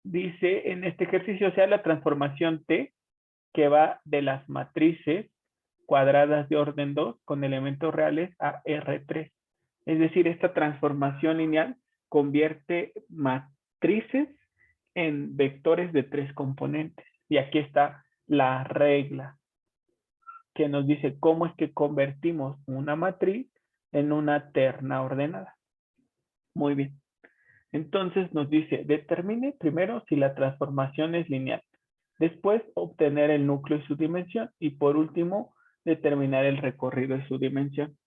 dice en este ejercicio, o sea, la transformación T que va de las matrices cuadradas de orden 2 con elementos reales a R3. Es decir, esta transformación lineal convierte matrices en vectores de 3 componentes. Y aquí está la regla que nos dice cómo es que convertimos una matriz en una terna ordenada. Muy bien. Entonces nos dice, determine primero si la transformación es lineal. Después, obtener el núcleo y su dimensión. Y por último, determinar el recorrido y su dimensión.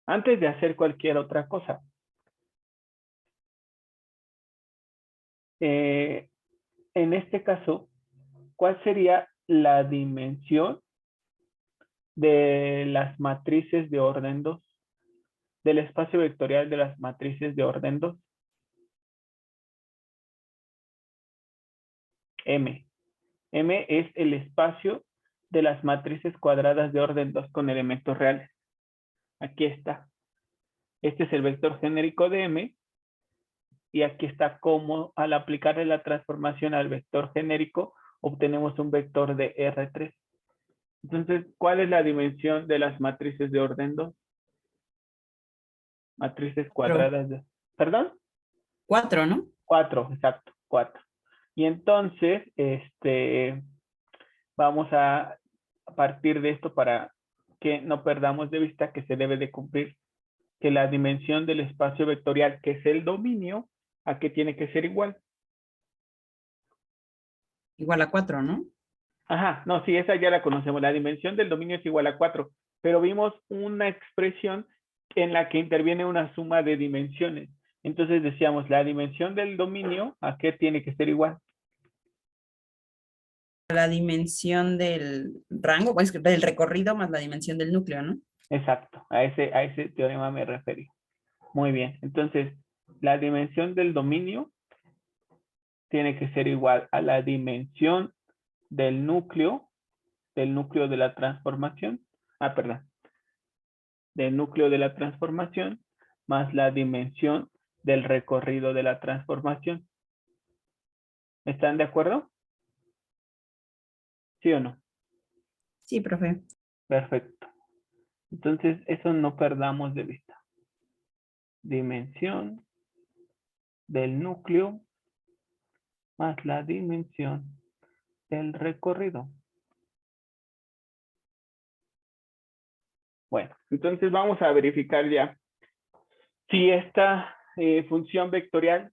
Antes de hacer cualquier otra cosa, en este caso, ¿cuál sería la dimensión de las matrices de orden 2? Del espacio vectorial de las matrices de orden 2. M. M es el espacio de las matrices cuadradas de orden 2 con elementos reales. Aquí está. Este es el vector genérico de M. Y aquí está cómo al aplicarle la transformación al vector genérico obtenemos un vector de R3. Entonces, ¿cuál es la dimensión de las matrices de orden 2? Matrices Pero cuadradas de... ¿Perdón? 4, ¿no? 4, exacto, 4. Y entonces, vamos a partir de esto para que no perdamos de vista que se debe de cumplir que la dimensión del espacio vectorial, que es el dominio, ¿a qué tiene que ser igual? Igual a 4, ¿no? Ajá, no, sí, esa ya la conocemos. La dimensión del dominio es igual a 4, pero vimos una expresión en la que interviene una suma de dimensiones. Entonces decíamos, la dimensión del dominio, ¿a qué tiene que ser igual? La dimensión del rango, pues del recorrido más la dimensión del núcleo, ¿no? Exacto, a ese teorema me referí. Muy bien, entonces, la dimensión del dominio tiene que ser igual a la dimensión del núcleo de la transformación. Perdón, del núcleo de la transformación más la dimensión del recorrido de la transformación. ¿Están de acuerdo? ¿Sí o no? Sí, profe. Perfecto. Entonces, eso no perdamos de vista. Dimensión del núcleo más la dimensión del recorrido. Bueno, entonces vamos a verificar ya si esta función vectorial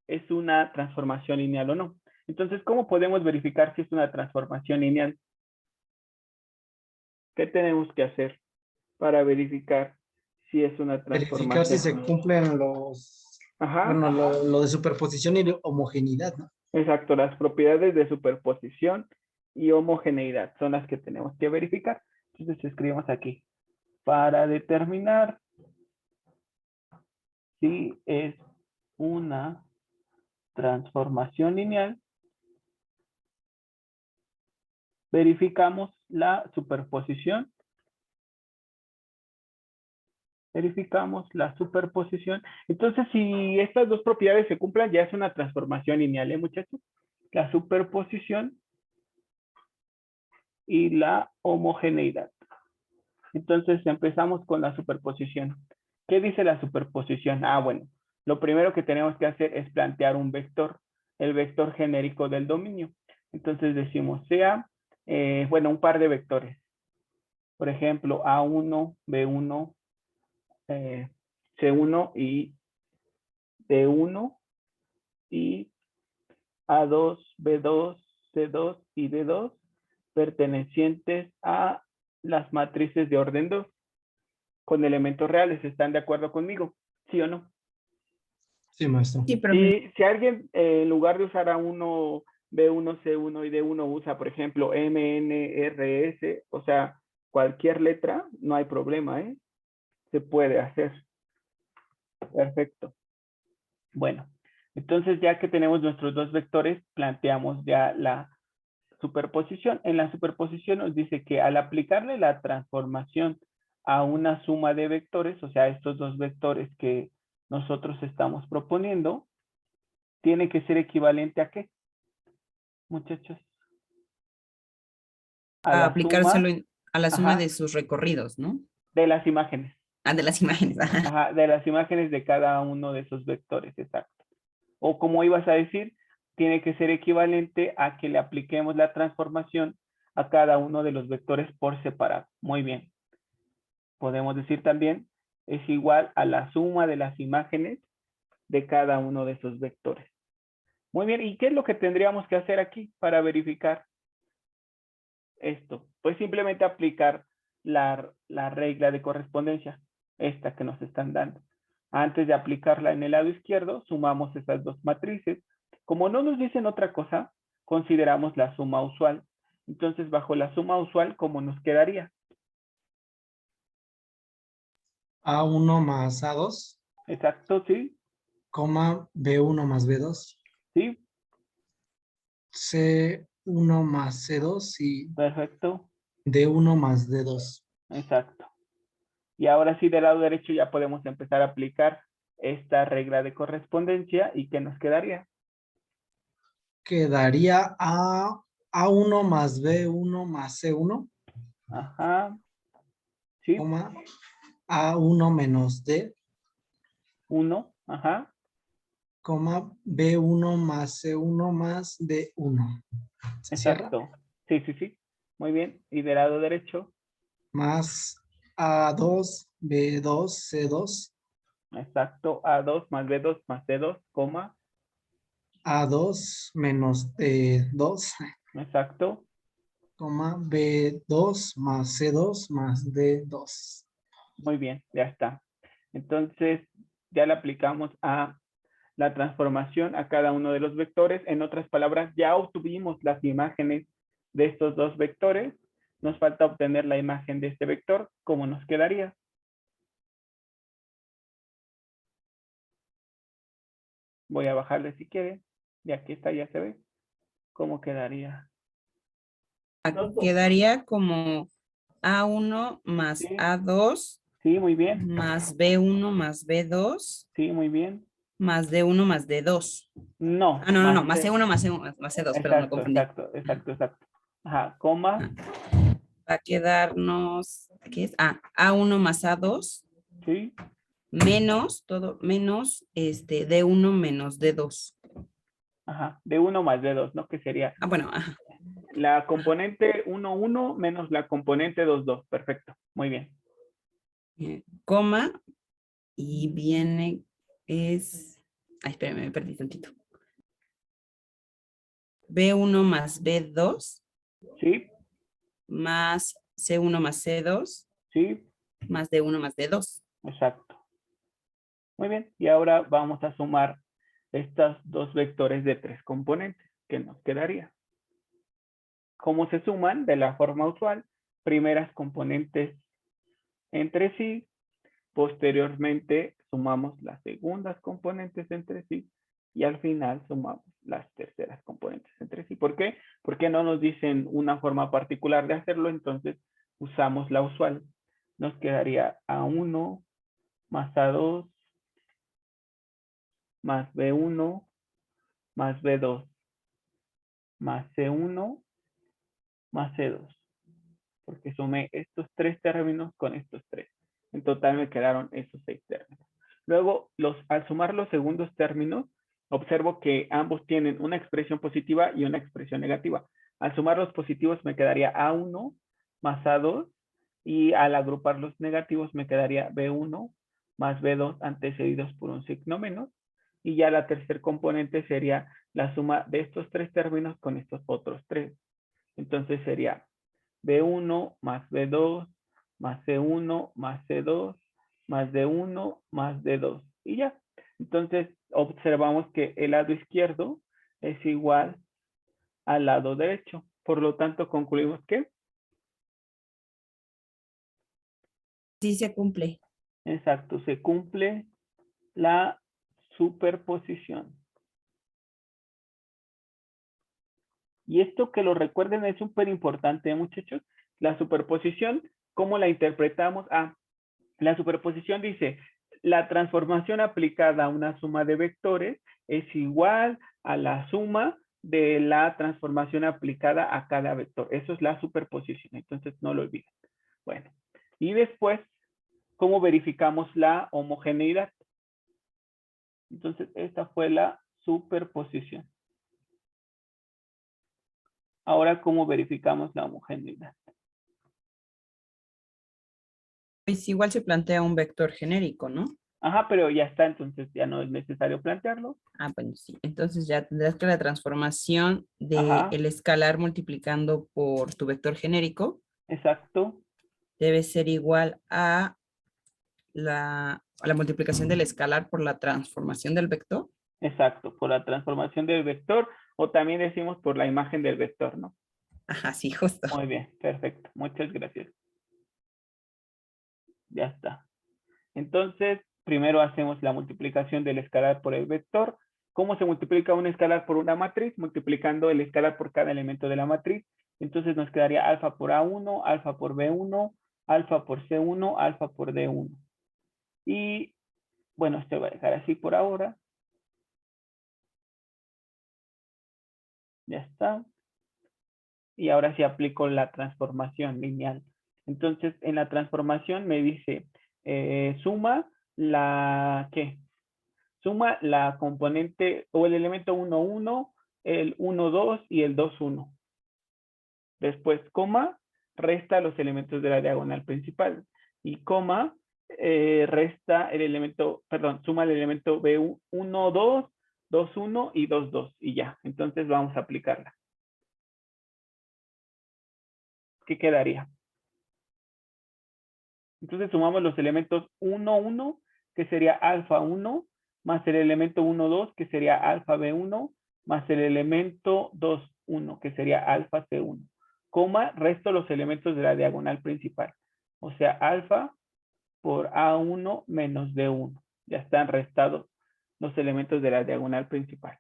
es una transformación lineal o no. Entonces, ¿cómo podemos verificar si es una transformación lineal? ¿Qué tenemos que hacer para verificar si es una Verificar si se transformación? cumplen los, Ajá, bueno, lo de superposición y de homogeneidad, ¿no? exacto. Las propiedades de superposición y homogeneidad son las que tenemos que verificar. Entonces escribimos aquí. Para determinar si es una transformación lineal, verificamos la superposición. Verificamos la superposición. Entonces, si estas dos propiedades se cumplan, ya es una transformación lineal, ¿eh, muchachos? La superposición y la homogeneidad. Entonces, empezamos con la superposición. ¿Qué dice la superposición? Bueno, lo primero que tenemos que hacer es plantear un vector, el vector genérico del dominio. Entonces decimos sea, bueno, un par de vectores. Por ejemplo, A1, B1, C1 y D1 y A2, B2, C2 y D2 pertenecientes a las matrices de orden 2 con elementos reales. ¿Están de acuerdo conmigo? ¿Sí o no? Sí, maestro. Sí, profe. Si alguien en lugar de usar A1, B1, C1 y D1 usa, por ejemplo, M, N, R, S, o sea, cualquier letra, no hay problema, ¿eh? Se puede hacer. Perfecto. Bueno, entonces ya que tenemos nuestros dos vectores, planteamos ya la superposición. En la superposición nos dice que al aplicarle la transformación a una suma de vectores, o sea, estos dos vectores que nosotros estamos proponiendo, tiene que ser equivalente ¿a qué, muchachos? A A la aplicárselo suma, a la suma ajá, de sus recorridos, ¿no? de las imágenes. Ah, de las imágenes. Ajá. Ajá, de las imágenes de cada uno de esos vectores, exacto. O como ibas a decir, tiene que ser equivalente a que le apliquemos la transformación a cada uno de los vectores por separado. Muy bien. Podemos decir también, es igual a la suma de las imágenes de cada uno de esos vectores. Muy bien, ¿y qué es lo que tendríamos que hacer aquí para verificar esto? Pues simplemente aplicar la regla de correspondencia, esta que nos están dando. Antes de aplicarla en el lado izquierdo, sumamos esas dos matrices. Como no nos dicen otra cosa, consideramos la suma usual. Entonces, bajo la suma usual, ¿cómo nos quedaría? A1 más A2, Exacto, sí, coma B1 más B2, sí, C1 más C2 y perfecto, D1 más D2. exacto. Y ahora sí, del lado derecho ya podemos empezar a aplicar esta regla de correspondencia. ¿Y qué nos quedaría? Quedaría A1 más B1 más C1, Ajá, sí, coma A1 menos D, 1, ajá, coma B1 más C1 más D1. ¿Se cierra? exacto. Sí, sí, sí. Muy bien. Y del lado derecho, Más A2, B2, C2, exacto. A2 más B2 más C2, coma, A2 menos D2, exacto. coma B2 más C2 más D2. Muy bien, ya está. Entonces, ya le aplicamos a la transformación a cada uno de los vectores. En otras palabras, ya obtuvimos las imágenes de estos dos vectores. Nos falta obtener la imagen de este vector. ¿Cómo nos quedaría? Voy a bajarle si quieren. Y aquí está, ya se ve. ¿Cómo quedaría? Quedaría como A1 más Sí, A2 sí, muy bien. más B1 más B2 Sí, muy bien. más D1 más D2. No, Ah, no, no, no, más más C. C1 más C1 más C2, perdón, me Exacto, confundí. exacto, exacto, exacto. Ajá, coma, Ajá. Va a quedarnos, ¿qué es? Ah, A1 más A2 sí, menos, todo, menos D1 menos D2. ajá, de 1 más de 2, ¿no? Que sería Ah, bueno, ajá. la componente 1, 1 menos la componente 2, 2. Perfecto, muy bien. Coma, y viene, ay, espérame, me perdí tantito. B1 más B2 Sí, más C1 más C2 sí, más D1 más D2. exacto. Muy bien, y ahora vamos a sumar estos dos vectores de 3 componentes. ¿Qué nos quedaría? ¿Cómo se suman? De la forma usual, primeras componentes entre sí, posteriormente sumamos las segundas componentes entre sí y al final sumamos las terceras componentes entre sí. ¿Por qué? Porque no nos dicen una forma particular de hacerlo, entonces usamos la usual. Nos quedaría A1 más A2 más B1 más B2 más C1 más C2, porque sumé estos tres términos con estos tres. En total me quedaron esos 6 términos. Luego, al sumar los segundos términos, observo que ambos tienen una expresión positiva y una expresión negativa. Al sumar los positivos me quedaría A1 más A2 y al agrupar los negativos me quedaría B1 más B2 antecedidos por un signo menos. Y ya la tercer componente sería la suma de estos tres términos con estos otros tres. Entonces sería B1 más B2 más C1 más C2 más D1 más D2. Y ya. Entonces observamos que el lado izquierdo es igual al lado derecho. Por lo tanto, concluimos que, Sí se cumple. exacto, se cumple la superposición. Y esto que lo recuerden es súper importante, muchachos. La superposición, ¿cómo la interpretamos? La superposición dice, la transformación aplicada a una suma de vectores es igual a la suma de la transformación aplicada a cada vector. Eso es la superposición, entonces no lo olviden. Bueno, y después, ¿cómo verificamos la homogeneidad? Entonces, esta fue la superposición. Ahora, ¿cómo verificamos la homogeneidad? Pues igual se plantea un vector genérico, ¿no? Ajá, pero ya está, entonces ya no es necesario plantearlo. Ah, bueno, sí. Entonces ya tendrás que la transformación Ajá, del escalar multiplicando por tu vector genérico exacto, debe ser igual a la multiplicación del escalar por la transformación del vector. exacto, por la transformación del vector, o también decimos por la imagen del vector, ¿no? Ajá, sí, justo. Muy bien, perfecto, muchas gracias. Ya está. Entonces, primero hacemos la multiplicación del escalar por el vector. ¿Cómo se multiplica un escalar por una matriz? Multiplicando el escalar por cada elemento de la matriz. Entonces nos quedaría alfa por A1, alfa por B1, alfa por C1, alfa por D1. Y bueno, esto va a dejar así por ahora. Ya está. Y ahora sí aplico la transformación lineal. Entonces, en la transformación me dice, suma la, ¿qué? Suma la componente o el elemento 1, 1, el 1, 2 y el 2, 1. Después, coma, resta los elementos de la diagonal principal. Y coma, resta el elemento, perdón, suma el elemento B1, 2, 2, 1 y 2, 2. Y ya, entonces vamos a aplicarla. ¿Qué quedaría? Entonces sumamos los elementos 1, 1, que sería alfa 1, más el elemento 1, 2, que sería alfa B1, más el elemento 2, 1, que sería alfa C1, coma, resto los elementos de la diagonal principal. O sea, alfa por A1 menos D1. Ya están restados los elementos de la diagonal principal.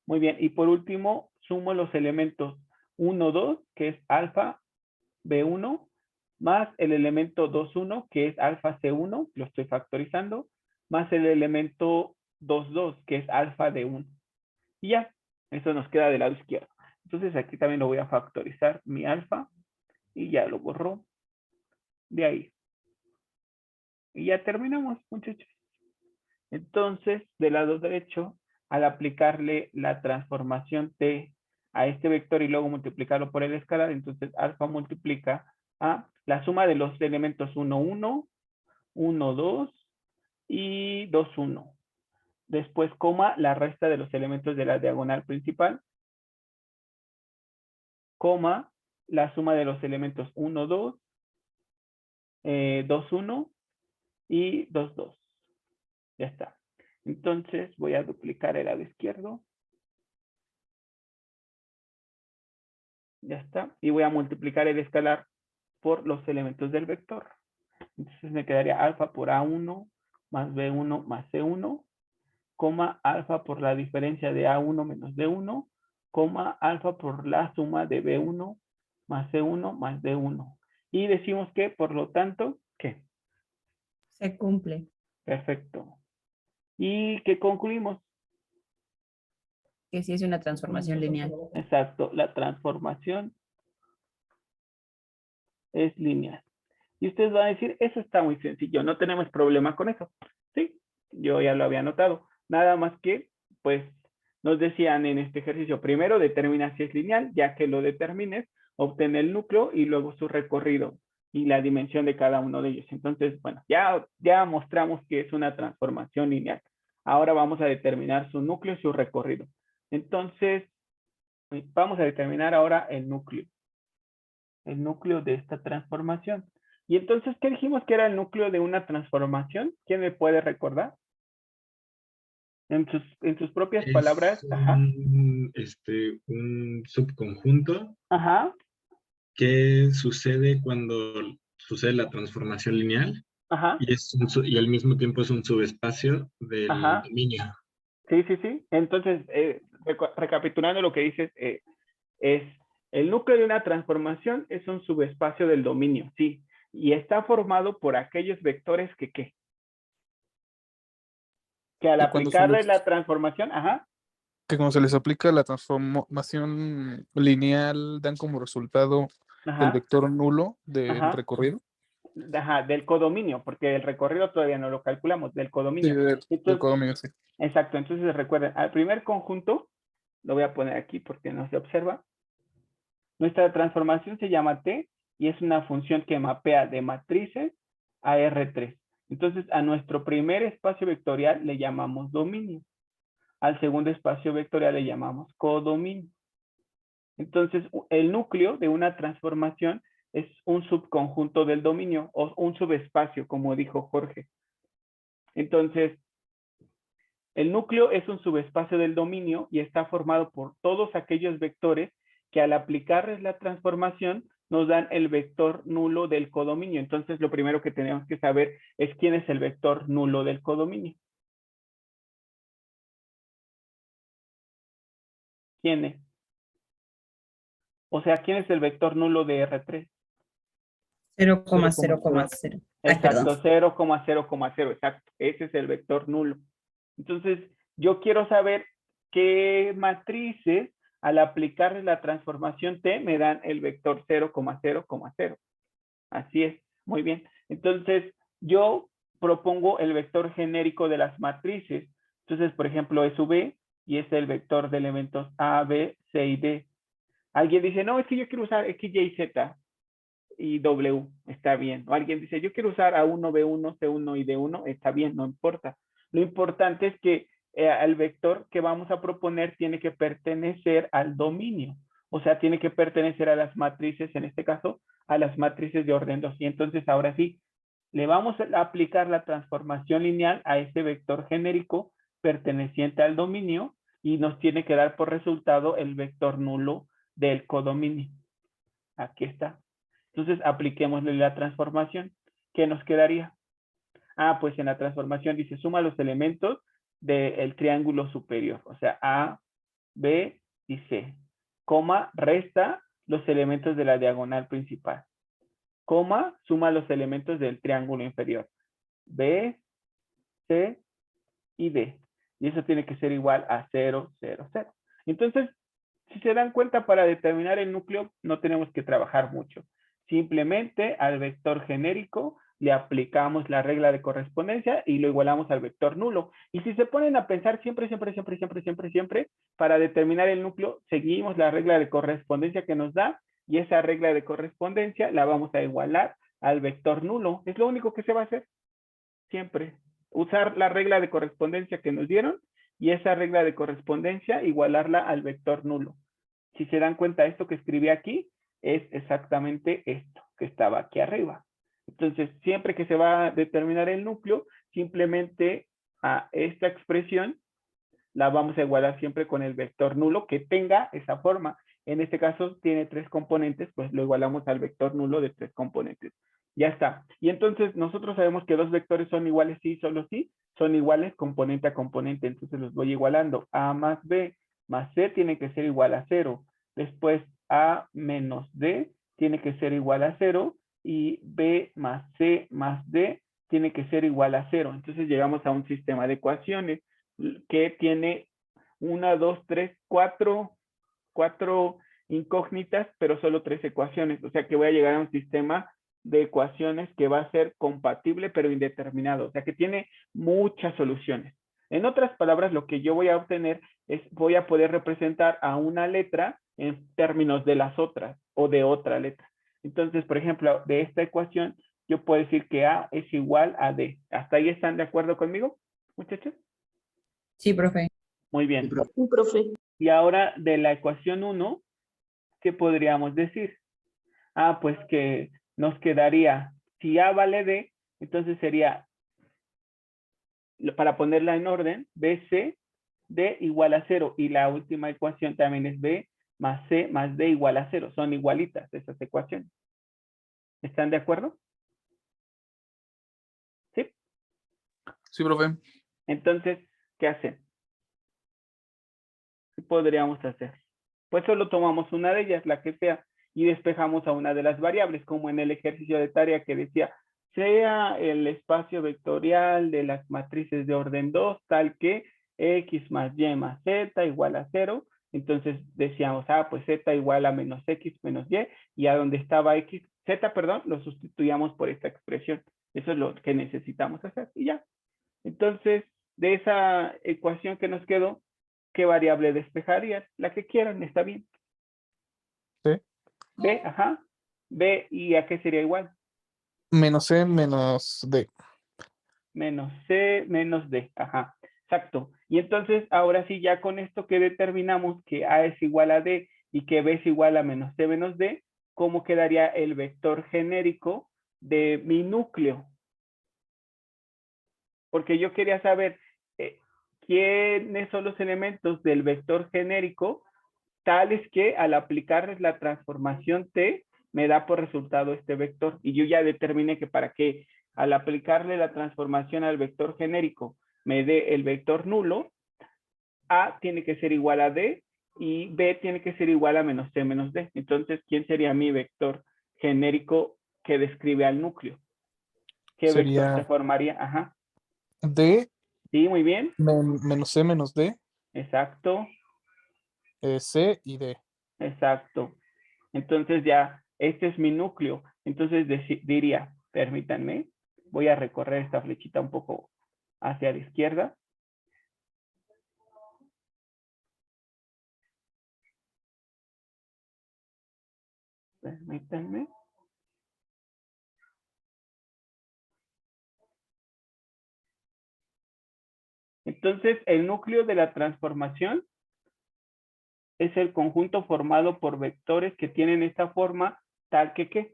Muy bien, y por último, sumo los elementos 1, 2, que es alfa B1, más el elemento 2, 1, que es alfa C1, lo estoy factorizando, más el elemento 2, 2, que es alfa D1. Y ya, eso nos queda del lado izquierdo. Entonces aquí también lo voy a factorizar mi alfa y ya lo borro de ahí. Y ya terminamos, muchachos. Entonces, del lado derecho, al aplicarle la transformación T a este vector y luego multiplicarlo por el escalar, entonces alfa multiplica a la suma de los elementos 1, 1, 1, 2 y 2, 1. Después, coma, la resta de los elementos de la diagonal principal, coma, la suma de los elementos 1, 2, 2, 1 y 2, 2. Ya está. Entonces, voy a duplicar el lado izquierdo. Ya está. Y voy a multiplicar el escalar por los elementos del vector. Entonces me quedaría alfa por A1 más B1 más C1, coma alfa por la diferencia de A1 menos D1, coma alfa por la suma de B1 más C1 más D1. Y decimos que, por lo tanto, ¿qué? Se cumple. Perfecto. ¿Y qué concluimos? Que sí es una transformación lineal. Exacto, la transformación es lineal. Y ustedes van a decir, eso está muy sencillo, no tenemos problema con eso. Sí, yo ya lo había notado. Nada más que, pues, nos decían en este ejercicio, primero determina si es lineal, ya que lo determines, obtén el núcleo y luego su recorrido y la dimensión de cada uno de ellos. Entonces, bueno, ya mostramos que es una transformación lineal. Ahora vamos a determinar su núcleo y su recorrido. Entonces, vamos a determinar ahora el núcleo de esta transformación. Y entonces, ¿qué dijimos que era el núcleo de una transformación? ¿Quién me puede recordar? En sus propias palabras. Es Ajá. un subconjunto Ajá. que sucede cuando sucede la transformación lineal Ajá. y al mismo tiempo es un subespacio del Ajá. dominio. Sí, sí, sí. Entonces, recapitulando lo que dices, es el núcleo de una transformación es un subespacio del dominio, sí. Y está formado por aquellos vectores que, ¿qué? Que al Que cuando se aplicarle les- la transformación, ajá, que cuando se les aplica la transformación lineal, dan como resultado el ajá, vector nulo del ajá, recorrido. ajá, del codominio, porque el recorrido todavía no lo calculamos, del Sí, codominio. del Entonces, codominio, sí. exacto, entonces recuerden, al primer conjunto, lo voy a poner aquí porque no se observa, nuestra transformación se llama T y es una función que mapea de matrices a R3. Entonces, a nuestro primer espacio vectorial le llamamos dominio. Al segundo espacio vectorial le llamamos codominio. Entonces, el núcleo de una transformación es un subconjunto del dominio o un subespacio, como dijo Jorge. Entonces, el núcleo es un subespacio del dominio y está formado por todos aquellos vectores que al aplicarles la transformación nos dan el vector nulo del codominio. Entonces, lo primero que tenemos que saber es quién es el vector nulo del codominio. ¿Quién es? O sea, ¿quién es el vector nulo de R3? 0,0,0. Ay, perdón. Exacto, 0,0,0, exacto. Ese es el vector nulo. Entonces, yo quiero saber qué matrices al aplicarle la transformación T me dan el vector 0,0,0. Así es, muy bien. Entonces, yo propongo el vector genérico de las matrices. Entonces, por ejemplo, es V y es el vector de elementos A, B, C y D. Alguien dice, no, es que yo quiero usar X, Y, Z y W, está bien. O alguien dice, yo quiero usar A1, B1, C1 y D1, está bien, no importa. Lo importante es que el vector que vamos a proponer tiene que pertenecer al dominio. O sea, tiene que pertenecer a las matrices, en este caso, a las matrices de orden 2. Y entonces, ahora sí, le vamos a aplicar la transformación lineal a ese vector genérico perteneciente al dominio y nos tiene que dar por resultado el vector nulo del codominio. Aquí está. Entonces, apliquémosle la transformación. ¿Qué nos quedaría? Ah, pues en la transformación dice, suma los elementos del triángulo superior. O sea, A, B y C. Coma, resta los elementos de la diagonal principal. Coma, suma los elementos del triángulo inferior. B, C y D. Y eso tiene que ser igual a 0, 0, 0. Entonces, si se dan cuenta, para determinar el núcleo no tenemos que trabajar mucho. Simplemente al vector genérico le aplicamos la regla de correspondencia y lo igualamos al vector nulo. Y si se ponen a pensar siempre, para determinar el núcleo, seguimos la regla de correspondencia que nos da y esa regla de correspondencia la vamos a igualar al vector nulo. Es lo único que se va a hacer siempre. Usar la regla de correspondencia que nos dieron y esa regla de correspondencia igualarla al vector nulo. Si se dan cuenta, esto que escribí aquí es exactamente esto que estaba aquí arriba. Entonces, siempre que se va a determinar el núcleo, simplemente a esta expresión la vamos a igualar siempre con el vector nulo que tenga esa forma. En este caso tiene 3 componentes, pues lo igualamos al vector nulo de 3 componentes. Ya está. Y entonces nosotros sabemos que 2 vectores son iguales sí, solo sí, son iguales componente a componente. Entonces los voy igualando. A más B más C tiene que ser igual a 0. Después A menos D tiene que ser igual a 0. Y B más C más D tiene que ser igual a 0. Entonces llegamos a un sistema de ecuaciones que tiene 1, 2, 3, 4 incógnitas, pero solo 3 ecuaciones. O sea que voy a llegar a un sistema de ecuaciones que va a ser compatible pero indeterminado. O sea que tiene muchas soluciones. En otras palabras, lo que yo voy a obtener es, voy a poder representar a una letra en términos de las otras o de otra letra. Entonces, por ejemplo, de esta ecuación, yo puedo decir que A es igual a D. ¿Hasta ahí están de acuerdo conmigo, muchachos? Sí, profe. Muy bien. Un profe. Y ahora de la ecuación 1, ¿qué podríamos decir? Ah, pues que nos quedaría, si A vale D, entonces sería, para ponerla en orden, BC, D igual a 0. Y la última ecuación también es B más C más D igual a 0. Son igualitas esas ecuaciones. ¿Están de acuerdo? ¿Sí? Sí, profe. Entonces, ¿qué hacen? ¿Qué podríamos hacer? Pues solo tomamos una de ellas, la que sea, y despejamos a una de las variables, como en el ejercicio de tarea que decía, sea el espacio vectorial de las matrices de orden 2 tal que x más y más z igual a 0. Entonces decíamos, pues z igual a menos x menos y a donde estaba z, perdón, lo sustituíamos por esta expresión. Eso es lo que necesitamos hacer y ya. Entonces, de esa ecuación que nos quedó, ¿qué variable despejarías? La que quieran, está bien. ¿Sí? B, ajá. B, ¿y a qué sería igual? Menos C menos D. Menos C menos D, ajá. Exacto. Y entonces, ahora sí, ya con esto que determinamos que A es igual a D y que B es igual a menos C menos D, ¿cómo quedaría el vector genérico de mi núcleo? Porque yo quería saber quiénes son los elementos del vector genérico tales que al aplicarles la transformación T me da por resultado este vector. Y yo ya determiné que para que al aplicarle la transformación al vector genérico me dé el vector nulo, A tiene que ser igual a D y B tiene que ser igual a menos C menos D. Entonces, ¿quién sería mi vector genérico que describe al núcleo? ¿Qué vector se Sería formaría? Ajá. D Sí, muy bien. menos C menos D, Exacto, C y D. exacto. Entonces ya, este es mi núcleo. Entonces diría, permítanme, voy a recorrer esta flechita un poco hacia la izquierda. Permítanme. Entonces, el núcleo de la transformación es el conjunto formado por vectores que tienen esta forma tal que ¿qué?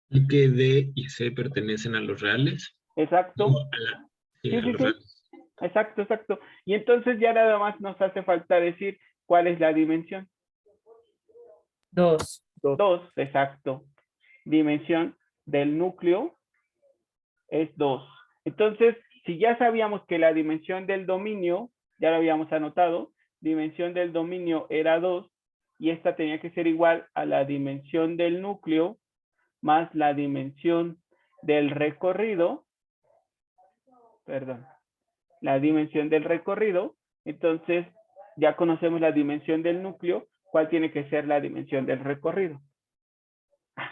Y que D y C pertenecen a los reales. Exacto. No, sí, Sí, a sí, los sí. reales. Exacto, exacto. Y entonces ya nada más nos hace falta decir cuál es la dimensión. 2. 2, exacto. Dimensión del núcleo es 2. Entonces, si ya sabíamos que la dimensión del dominio, ya lo habíamos anotado, dimensión del dominio era 2 y esta tenía que ser igual a la dimensión del núcleo más la dimensión del recorrido, perdón, la dimensión del recorrido. Entonces, ya conocemos la dimensión del núcleo, ¿cuál tiene que ser la dimensión del recorrido?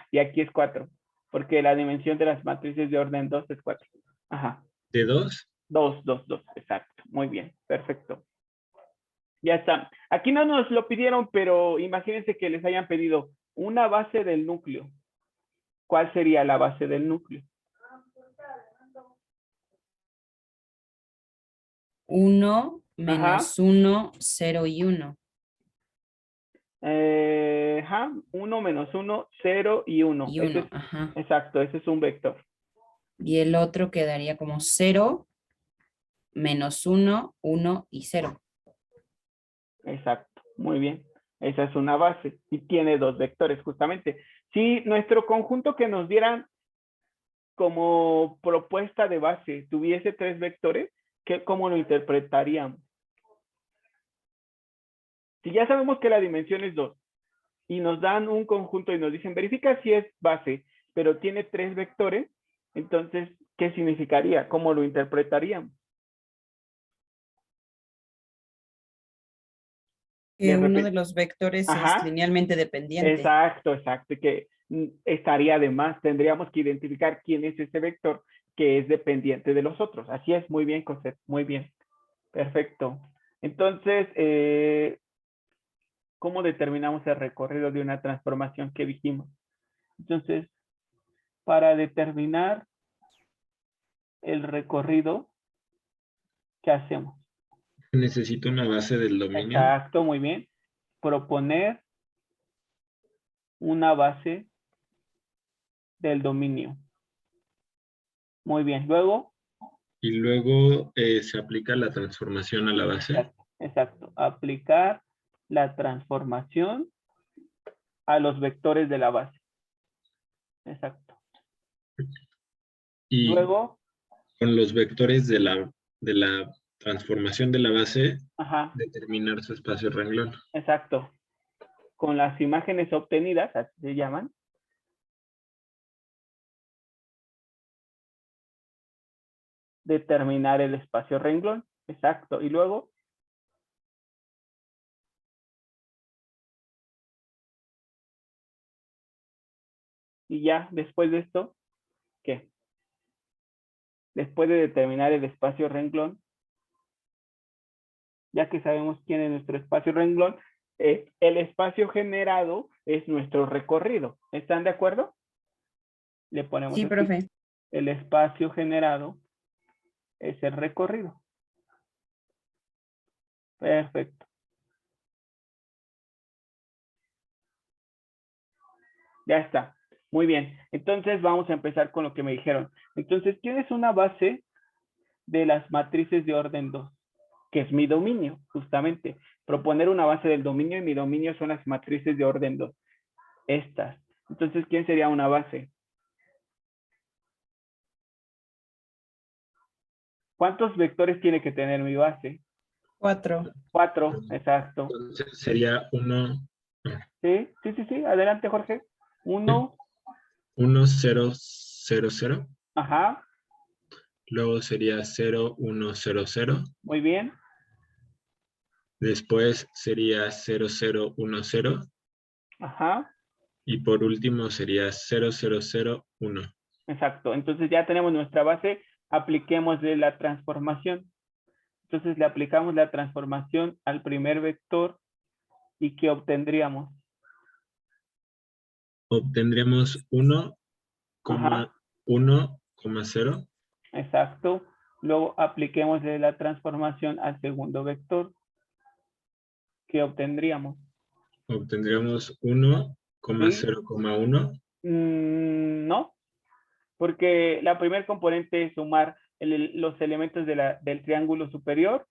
Y aquí es 4, porque la dimensión de las matrices de orden 2 es 4. Ajá. ¿De 2? 2, 2, 2, exacto. Muy bien, perfecto. Ya está. Aquí no nos lo pidieron, pero imagínense que les hayan pedido una base del núcleo. ¿Cuál sería la base del núcleo? 1, Ajá. menos 1, 0 y 1. 1 menos 1, 0 y 1. Y Ese 1, es, ajá. exacto, ese es un vector. Y el otro quedaría como 0, menos 1, 1 y 0. Exacto, muy bien. Esa es una base y tiene dos vectores justamente. Si nuestro conjunto que nos dieran como propuesta de base tuviese 3 vectores, ¿cómo lo interpretaríamos? Si ya sabemos que la dimensión es 2 y nos dan un conjunto y nos dicen verifica si es base, pero tiene 3 vectores, entonces, ¿qué significaría? ¿Cómo lo interpretaríamos? Que uno de los vectores es Ajá, linealmente dependiente. exacto, exacto, que estaría de más, tendríamos que identificar quién es ese vector que es dependiente de los otros. Así es, muy bien, Cosette, muy bien, perfecto. Entonces, ¿cómo determinamos el recorrido de una transformación que dijimos? Entonces, para determinar el recorrido, ¿qué hacemos? Necesito una base del dominio. Exacto, muy bien. Proponer una base del dominio. Muy bien. Luego, Y luego se aplica la transformación a la base. exacto, exacto. Aplicar la transformación a los vectores de la base. Exacto. Y Luego, con los vectores de la transformación de la base, ajá, determinar su espacio renglón. exacto. Con las imágenes obtenidas, así se llaman, determinar el espacio renglón. Exacto. Y luego, y ya después de esto, ¿qué? Después de determinar el espacio renglón, ya que sabemos quién es nuestro espacio renglón, el espacio generado es nuestro recorrido. ¿Están de acuerdo? Le ponemos Sí, así. profe. El espacio generado es el recorrido. Perfecto. Ya está. Muy bien. Entonces vamos a empezar con lo que me dijeron. Entonces tienes una base de las matrices de orden 2, que es mi dominio, justamente. Proponer una base del dominio y mi dominio son las matrices de orden 2. Estas. Entonces, ¿quién sería una base? ¿Cuántos vectores tiene que tener mi base? 4. 4, exacto. Entonces sería 1, Sí. Adelante, Jorge. 1, 1, 0, 0, 0. ajá, Luego sería 0, 1, 0, 0. muy bien. Después sería 0, 0, 1, 0. Ajá, Y por último sería 0, 0, 0, 1. exacto. Entonces ya tenemos nuestra base. Apliquémosle la transformación. Entonces le aplicamos la transformación al primer vector y ¿qué obtendríamos? Obtendríamos 1, Ajá, 1, 0. exacto. Luego apliquémosle la transformación al segundo vector. ¿Qué obtendríamos? Obtendríamos 1, ¿Sí? 0, 1. No, porque la primer componente es sumar los elementos del triángulo superior.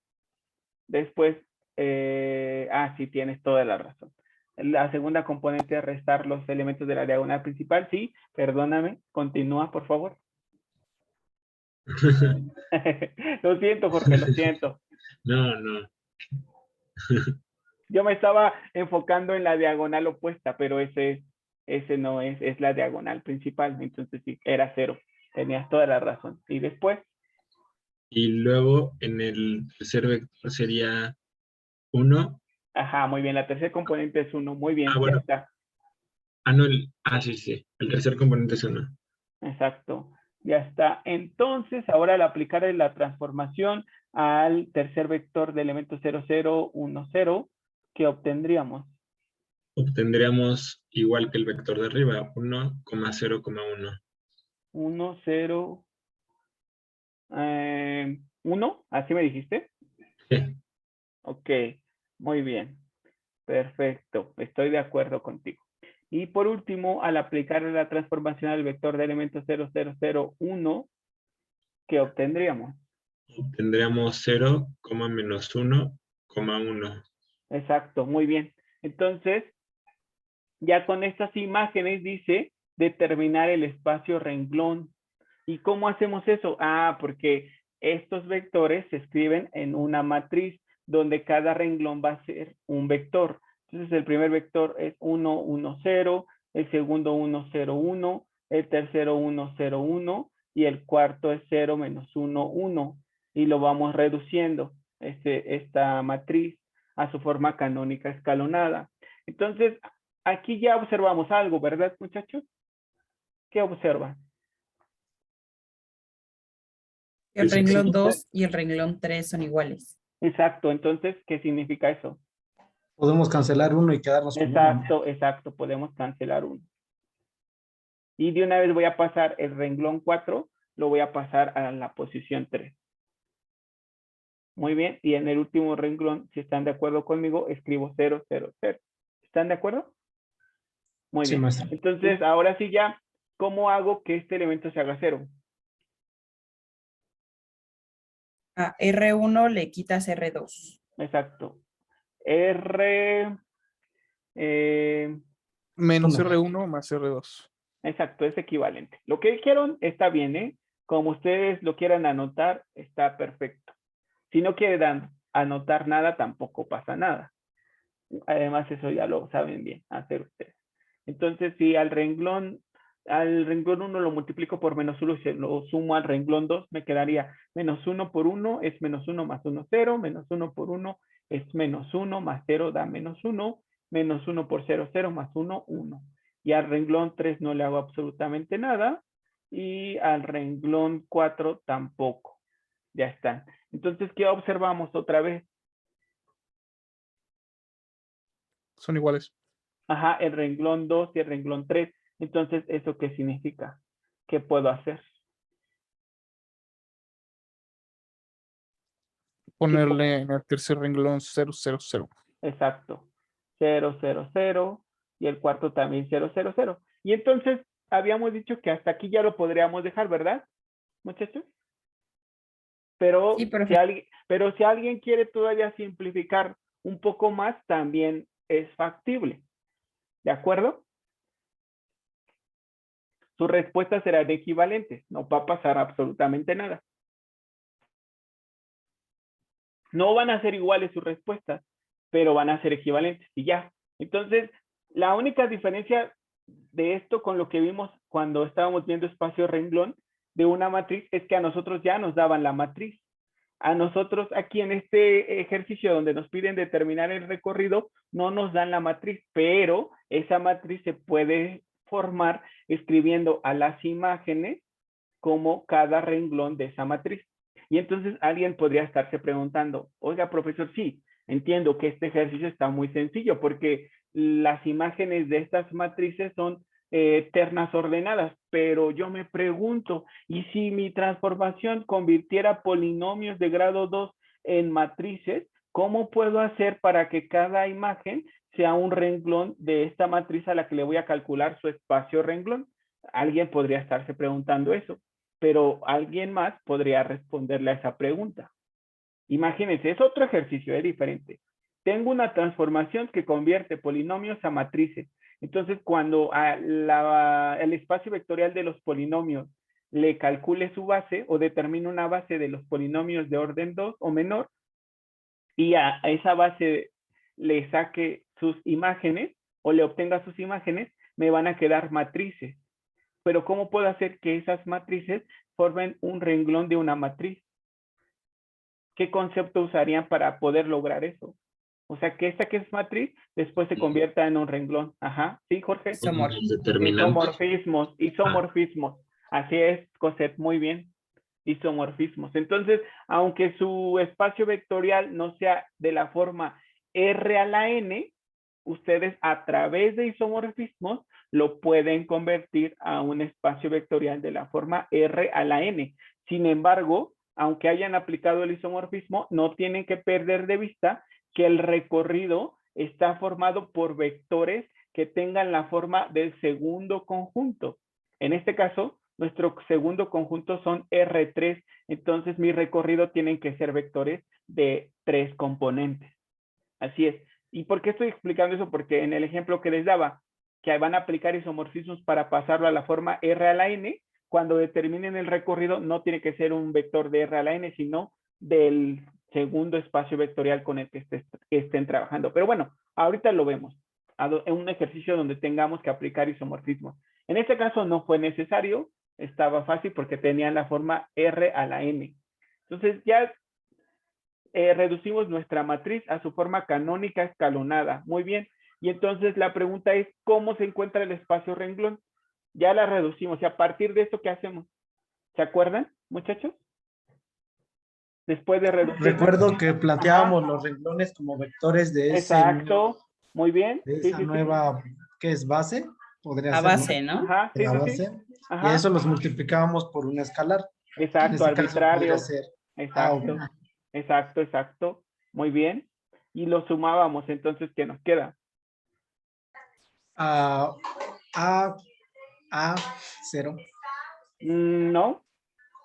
Después, sí, tienes toda la razón. La segunda componente es restar los elementos de la diagonal principal. Sí, perdóname, continúa, por favor. Lo siento, Jorge, lo siento. No. Yo me estaba enfocando en la diagonal opuesta, pero ese no es la diagonal principal. Entonces sí, era 0. Tenías toda la razón. Y después, Y luego en el tercer vector sería 1. ajá, muy bien. La tercera componente es 1. Muy bien, ya Bueno. está. No, sí. El tercer componente es 1. Exacto. Ya está. Entonces, ahora al aplicar la transformación al tercer vector de elemento 0, 0, 1, 0, ¿qué obtendríamos? Obtendríamos igual que el vector de arriba, 1, 0, 1. 1, 0, 1, ¿así me dijiste? Sí. Ok, muy bien. Perfecto, estoy de acuerdo contigo. Y por último, al aplicar la transformación al vector de elemento 0, 0, 0, 1, ¿qué obtendríamos? Obtendríamos 0, menos 1, 1. Exacto, muy bien. Entonces, ya con estas imágenes dice determinar el espacio renglón. ¿Y cómo hacemos eso? Porque estos vectores se escriben en una matriz donde cada renglón va a ser un vector. Entonces el primer vector es 1, 1, 0, el segundo 1, 0, 1, el tercero 1, 0, 1 y el cuarto es 0, menos 1, 1. Y lo vamos reduciendo, esta matriz, a su forma canónica escalonada. Entonces, aquí ya observamos algo, ¿verdad, muchachos? ¿Qué observan? El renglón 2 y el renglón 3 son iguales. Exacto, entonces, ¿qué significa eso? Podemos cancelar uno y quedarnos con uno. Exacto, podemos cancelar uno. Y de una vez voy a pasar el renglón 4, lo voy a pasar a la posición 3. Muy bien, y en el último renglón, si están de acuerdo conmigo, escribo 0, 0, 0. ¿Están de acuerdo? Muy Sí, bien. maestro. Entonces, ahora sí ya, ¿cómo hago que este elemento se haga 0? A R1 le quitas R2. Exacto. R... Menos Uno. R1 más R2. Exacto, es equivalente. Lo que dijeron está bien, ¿eh? Como ustedes lo quieran anotar, está perfecto. Si no quieren anotar nada, tampoco pasa nada. Además, eso ya lo saben bien hacer ustedes. Entonces, si al renglón al renglón 1 lo multiplico por menos 1 y se lo sumo al renglón 2, me quedaría menos 1 por 1 es menos 1 más 1, 0, menos 1 por 1 es menos 1 más 0 da menos 1, menos 1 por 0, 0 más 1, 1. Y al renglón 3 no le hago absolutamente nada y al renglón 4 tampoco. Ya están. Entonces, ¿qué observamos otra vez? Son iguales. Ajá, el renglón 2 y el renglón 3. Entonces, ¿eso qué significa? ¿Qué puedo hacer? Ponerle en el tercer renglón 0, 0, 0. Exacto. 0, 0, 0. Y el cuarto también 0, 0, 0. Y entonces, habíamos dicho que hasta aquí ya lo podríamos dejar, ¿verdad, muchachos? Pero, Sí, profe. si alguien quiere todavía simplificar un poco más, también es factible. ¿De acuerdo? Sus respuestas serán equivalentes. No va a pasar absolutamente nada. No van a ser iguales sus respuestas, pero van a ser equivalentes y ya. Entonces, la única diferencia de esto con lo que vimos cuando estábamos viendo espacio renglón de una matriz es que a nosotros ya nos daban la matriz. A nosotros aquí en este ejercicio donde nos piden determinar el recorrido, no nos dan la matriz, pero esa matriz se puede formar escribiendo a las imágenes como cada renglón de esa matriz. Y entonces alguien podría estarse preguntando, oiga, profesor, sí, entiendo que este ejercicio está muy sencillo porque las imágenes de estas matrices son ternas ordenadas, pero yo me pregunto, ¿y si mi transformación convirtiera polinomios de grado 2 en matrices? ¿Cómo puedo hacer para que cada imagen sea un renglón de esta matriz a la que le voy a calcular su espacio renglón? Alguien podría estarse preguntando eso, pero alguien más podría responderle a esa pregunta. Imagínense, es otro ejercicio, es diferente. Tengo una transformación que convierte polinomios a matrices. Entonces, cuando el espacio vectorial de los polinomios le calcule su base o determine una base de los polinomios de orden 2 o menor, y a esa base le saque sus imágenes o le obtenga sus imágenes, me van a quedar matrices. Pero ¿cómo puedo hacer que esas matrices formen un renglón de una matriz? ¿Qué concepto usarían para poder lograr eso? O sea, que esta que es matriz, después se convierta en un renglón. Ajá, ¿sí, Jorge? Isomorfismos, isomorfismos. Así es, Cosette, muy bien. Isomorfismos. Entonces, aunque su espacio vectorial no sea de la forma R a la N, ustedes a través de isomorfismos lo pueden convertir a un espacio vectorial de la forma R a la N. Sin embargo, aunque hayan aplicado el isomorfismo, no tienen que perder de vista que el recorrido está formado por vectores que tengan la forma del segundo conjunto. En este caso, nuestro segundo conjunto son R3, entonces mi recorrido tienen que ser vectores de 3 componentes. Así es. ¿Y por qué estoy explicando eso? Porque en el ejemplo que les daba, que van a aplicar isomorfismos para pasarlo a la forma R a la N, cuando determinen el recorrido no tiene que ser un vector de R a la N, sino del segundo espacio vectorial con el que estén trabajando. Pero bueno, ahorita lo vemos en un ejercicio donde tengamos que aplicar isomorfismos. En este caso no fue necesario, estaba fácil porque tenían la forma R a la N. Entonces ya reducimos nuestra matriz a su forma canónica escalonada. Muy bien. Y entonces la pregunta es, ¿cómo se encuentra el espacio renglón? Ya la reducimos. Y a partir de esto, ¿qué hacemos? ¿Se acuerdan, muchachos? Después de reducir. Recuerdo que planteábamos los renglones como vectores de Exacto. Muy bien. de Sí, esa sí, nueva, ¿qué es base? Podría A ser, ¿no? base, ¿no? Ajá, sí, La sí, base. sí. Y Ajá. eso los multiplicábamos por un escalar. En Exacto, este caso podría arbitrario. ser Exacto. Exacto, exacto. Muy bien. Y lo sumábamos, entonces, ¿qué nos queda? A 0. No.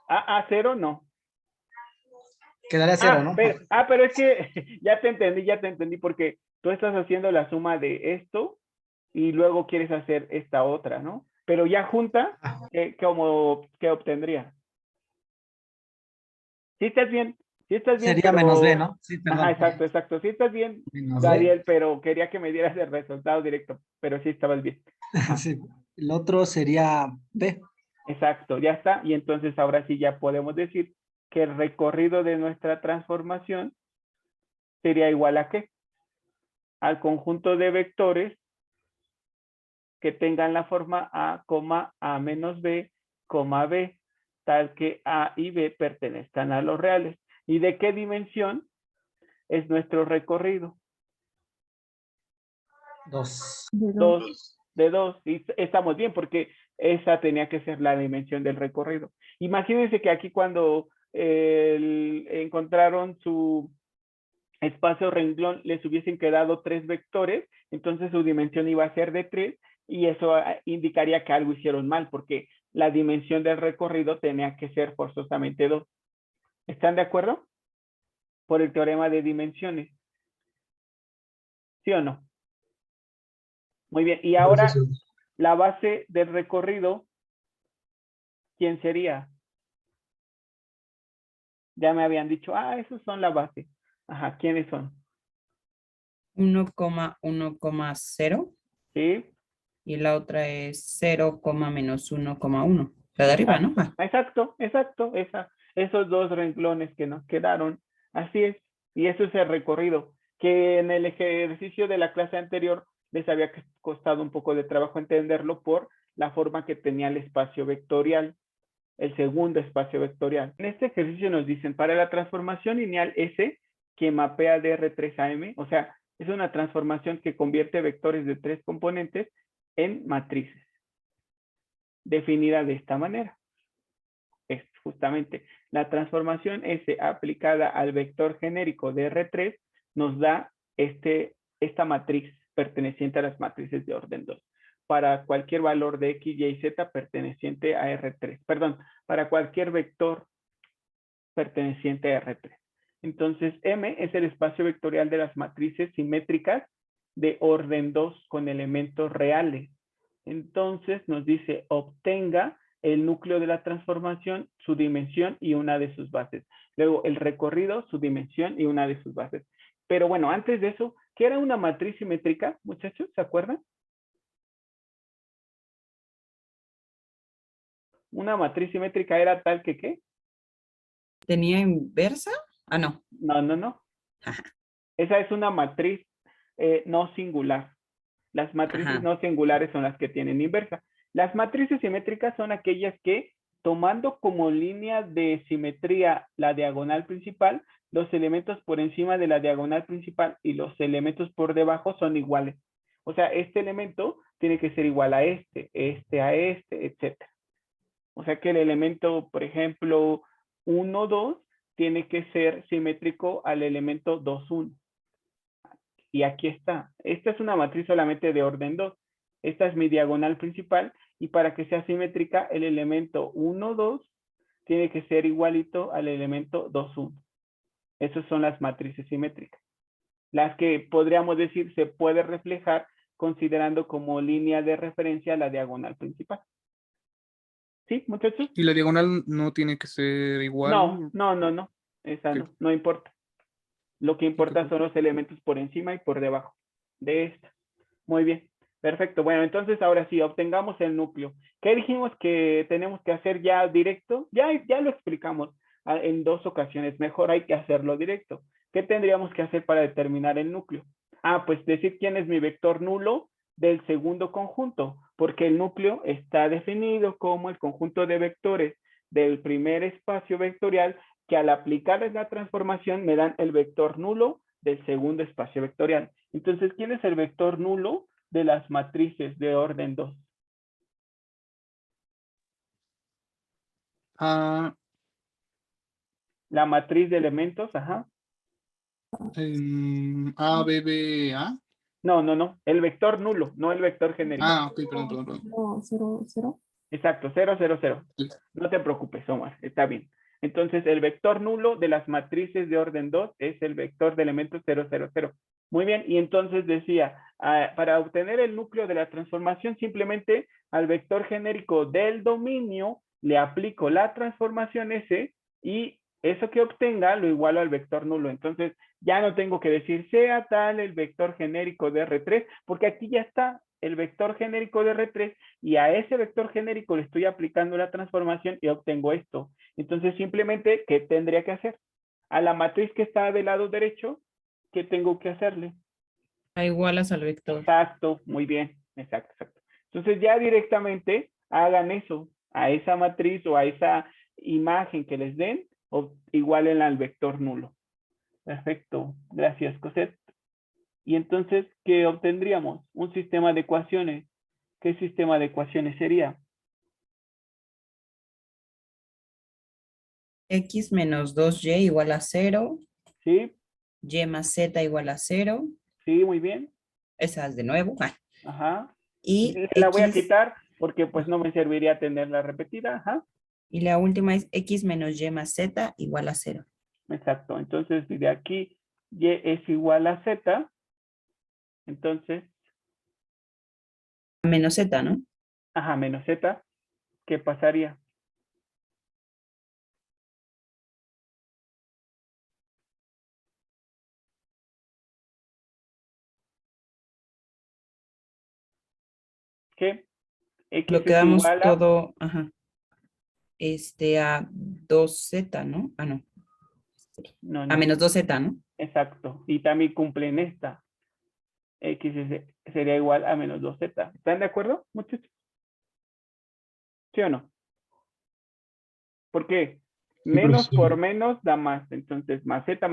A 0 no. Quedaría 0, ¿no? Pero es que ya te entendí, porque tú estás haciendo la suma de esto y luego quieres hacer esta otra, ¿no? Pero ya junta, ¿qué obtendría? Sí estás bien, Sería pero... menos B, ¿no? Sí, Ajá, perdón. exacto. Sí estás bien, Menos B. Daniel, pero quería que me dieras el resultado directo, pero sí estabas bien. Ajá. Sí. El otro sería B. Exacto, ya está. Y entonces ahora sí ya podemos decir que el recorrido de nuestra transformación sería igual a ¿qué? Al conjunto de vectores que tengan la forma A, A menos B, B, tal que A y B pertenezcan a los reales. ¿Y de qué dimensión es nuestro recorrido? 2. De dos. 2, de 2. Y estamos bien porque esa tenía que ser la dimensión del recorrido. Imagínense que aquí cuando encontraron su espacio renglón les hubiesen quedado 3 vectores, entonces su dimensión iba a ser de 3 y eso indicaría que algo hicieron mal porque la dimensión del recorrido tenía que ser forzosamente 2. ¿Están de acuerdo? Por el teorema de dimensiones. ¿Sí o no? Muy bien. Y ahora la base del recorrido, ¿quién sería? Ya me habían dicho, esos son la base. Ajá, ¿quiénes son? 1,1,0 ¿Sí? y la otra es 0, menos 1,1. La de arriba, ¿no? Exacto, exacto. Esos dos renglones que nos quedaron. Así es. Y eso es el recorrido. Que en el ejercicio de la clase anterior les había costado un poco de trabajo entenderlo por la forma que tenía el espacio vectorial. El segundo espacio vectorial. En este ejercicio nos dicen, para la transformación lineal S, que mapea de R3 a M, o sea, es una transformación que convierte vectores de 3 componentes en matrices. Definida de esta manera. Es justamente la transformación S aplicada al vector genérico de R3 nos da esta matriz perteneciente a las matrices de orden 2. Para cualquier valor de X, Y, Z perteneciente a R3. Perdón, para cualquier vector perteneciente a R3. Entonces, M es el espacio vectorial de las matrices simétricas de orden 2 con elementos reales. Entonces, nos dice, obtenga el núcleo de la transformación, su dimensión y una de sus bases. Luego, el recorrido, su dimensión y una de sus bases. Pero bueno, antes de eso, ¿qué era una matriz simétrica, muchachos? ¿Se acuerdan? Una matriz simétrica era tal que ¿qué? ¿Tenía inversa? No. No. Esa es una matriz no singular. Las matrices no singulares son las que tienen inversa. Las matrices simétricas son aquellas que, tomando como línea de simetría la diagonal principal, los elementos por encima de la diagonal principal y los elementos por debajo son iguales. O sea, este elemento tiene que ser igual a este a este, etc. O sea que el elemento, por ejemplo, 1, 2, tiene que ser simétrico al elemento 2, 1. Y aquí está. Esta es una matriz solamente de orden 2. Esta es mi diagonal principal y para que sea simétrica, el elemento 1, 2 tiene que ser igualito al elemento 2, 1. Esas son las matrices simétricas. Las que podríamos decir se puede reflejar considerando como línea de referencia la diagonal principal. ¿Sí, muchachos? ¿Y la diagonal no tiene que ser igual? No. Esa Ok. no importa. Lo que importa Ok. son los elementos por encima y por debajo de esta. Muy bien. Perfecto. Bueno, entonces ahora sí, obtengamos el núcleo. ¿Qué dijimos que tenemos que hacer ya directo? Ya lo explicamos en 2 ocasiones. Mejor hay que hacerlo directo. ¿Qué tendríamos que hacer para determinar el núcleo? Pues decir quién es mi vector nulo del segundo conjunto, porque el núcleo está definido como el conjunto de vectores del primer espacio vectorial que al aplicarles la transformación me dan el vector nulo del segundo espacio vectorial. Entonces, ¿quién es el vector nulo de las matrices de orden 2? La matriz de elementos, A, B, B, A. No. El vector nulo, no el vector genérico. Ok, perdón. No, 0, 0. Exacto, 0, 0, 0. Sí. No te preocupes, Omar, está bien. Entonces, el vector nulo de las matrices de orden 2 es el vector de elementos 0, 0, 0. Muy bien, y entonces decía, para obtener el núcleo de la transformación, simplemente al vector genérico del dominio le aplico la transformación S y eso que obtenga lo igualo al vector nulo. Entonces, Ya no tengo que decir sea tal el vector genérico de R3, porque aquí ya está el vector genérico de R3 y a ese vector genérico le estoy aplicando la transformación y obtengo esto. Entonces, simplemente, ¿qué tendría que hacer? A la matriz que está del lado derecho, ¿qué tengo que hacerle? A igualas al vector. Exacto, muy bien, exacto, exacto. Entonces, ya directamente hagan eso, a esa matriz o a esa imagen que les den, o igualen al vector nulo. Perfecto, gracias, Cosette. Y entonces, ¿qué obtendríamos? Un sistema de ecuaciones. ¿Qué sistema de ecuaciones sería? X menos 2y igual a 0. ¿Sí? Y más z igual a 0. ¿Sí? Muy bien. Esa es de nuevo. Ajá. Y La voy a X, quitar porque pues no me serviría tenerla repetida. Ajá. y la última es X menos Y más Z igual a 0. Exacto. Entonces, de aquí Y es igual a Z. Entonces, Menos Z, ¿no? ajá, menos Z. ¿Qué pasaría? ¿Qué? X Lo es quedamos igual a... todo, ajá, a 2Z, ¿no? Ah, no. No, A no. menos 2Z, ¿no? Exacto. Y también cumplen esta. X sería igual a menos 2Z. ¿Están de acuerdo, muchachos? ¿Sí o no? ¿Por qué? Sí, Menos profesor. por menos da más. Entonces, más Z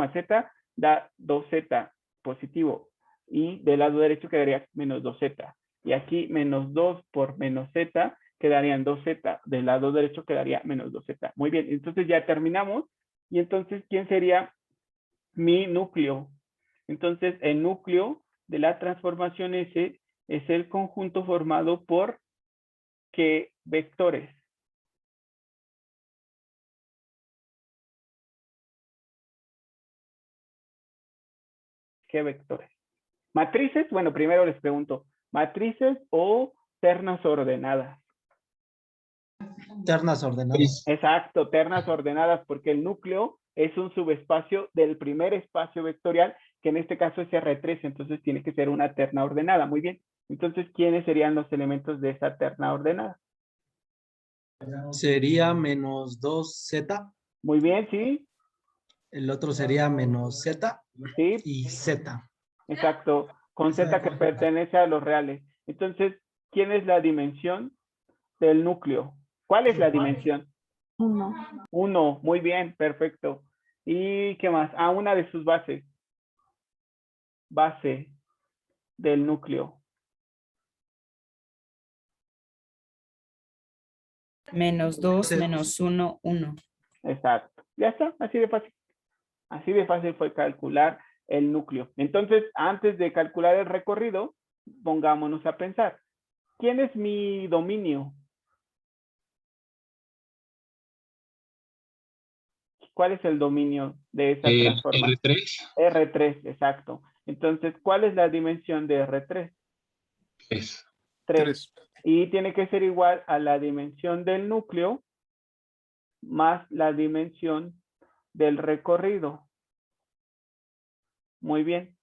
da 2Z positivo. Y del lado derecho quedaría menos 2Z. Y aquí menos 2 por menos Z quedarían 2Z. Del lado derecho quedaría menos 2Z. Muy bien, entonces ya terminamos. Y entonces, ¿quién sería mi núcleo? Entonces, el núcleo de la transformación S es el conjunto formado por ¿qué vectores? ¿Qué vectores? Matrices, bueno, primero les pregunto, ¿matrices o ternas ordenadas? Ternas ordenadas. Exacto, ternas ordenadas, porque el núcleo es un subespacio del primer espacio vectorial, que en este caso es R3, entonces tiene que ser una terna ordenada. Muy bien. Entonces, ¿quiénes serían los elementos de esa terna ordenada? Sería menos 2Z. Muy bien, sí, El otro sería menos Z sí, y Z. exacto, con Z que pertenece a los reales. Entonces, ¿quién es la dimensión del núcleo? ¿Cuál es la dimensión? 1. 1, muy bien, perfecto. ¿Y qué más? Ah, una de sus bases. Base del núcleo. Menos 2, menos 1, 1. Exacto. Ya está, así de fácil. Así de fácil fue calcular el núcleo. Entonces, antes de calcular el recorrido, pongámonos a pensar. ¿Quién es mi dominio? ¿Cuál es el dominio de esa transformación? R3 R3, exacto. Entonces, ¿cuál es la dimensión de R3? es 3. 3. Y tiene que ser igual a la dimensión del núcleo más la dimensión del recorrido. Muy bien.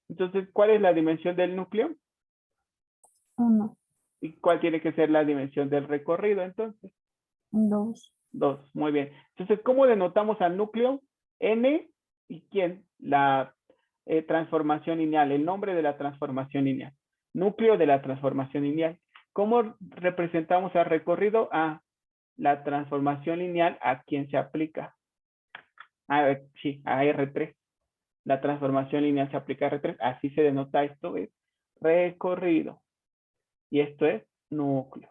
Entonces, ¿cuál es la dimensión del núcleo? 1. ¿Y cuál tiene que ser la dimensión del recorrido entonces? 2. 2. Muy bien. Entonces, ¿cómo denotamos al núcleo? N y ¿quién? La transformación lineal, el nombre de la transformación lineal. Núcleo de la transformación lineal. ¿Cómo representamos al recorrido? A la transformación lineal a quien se aplica. Sí, a R3. La transformación lineal se aplica a R3. Así se denota esto, es recorrido. Y esto es núcleo.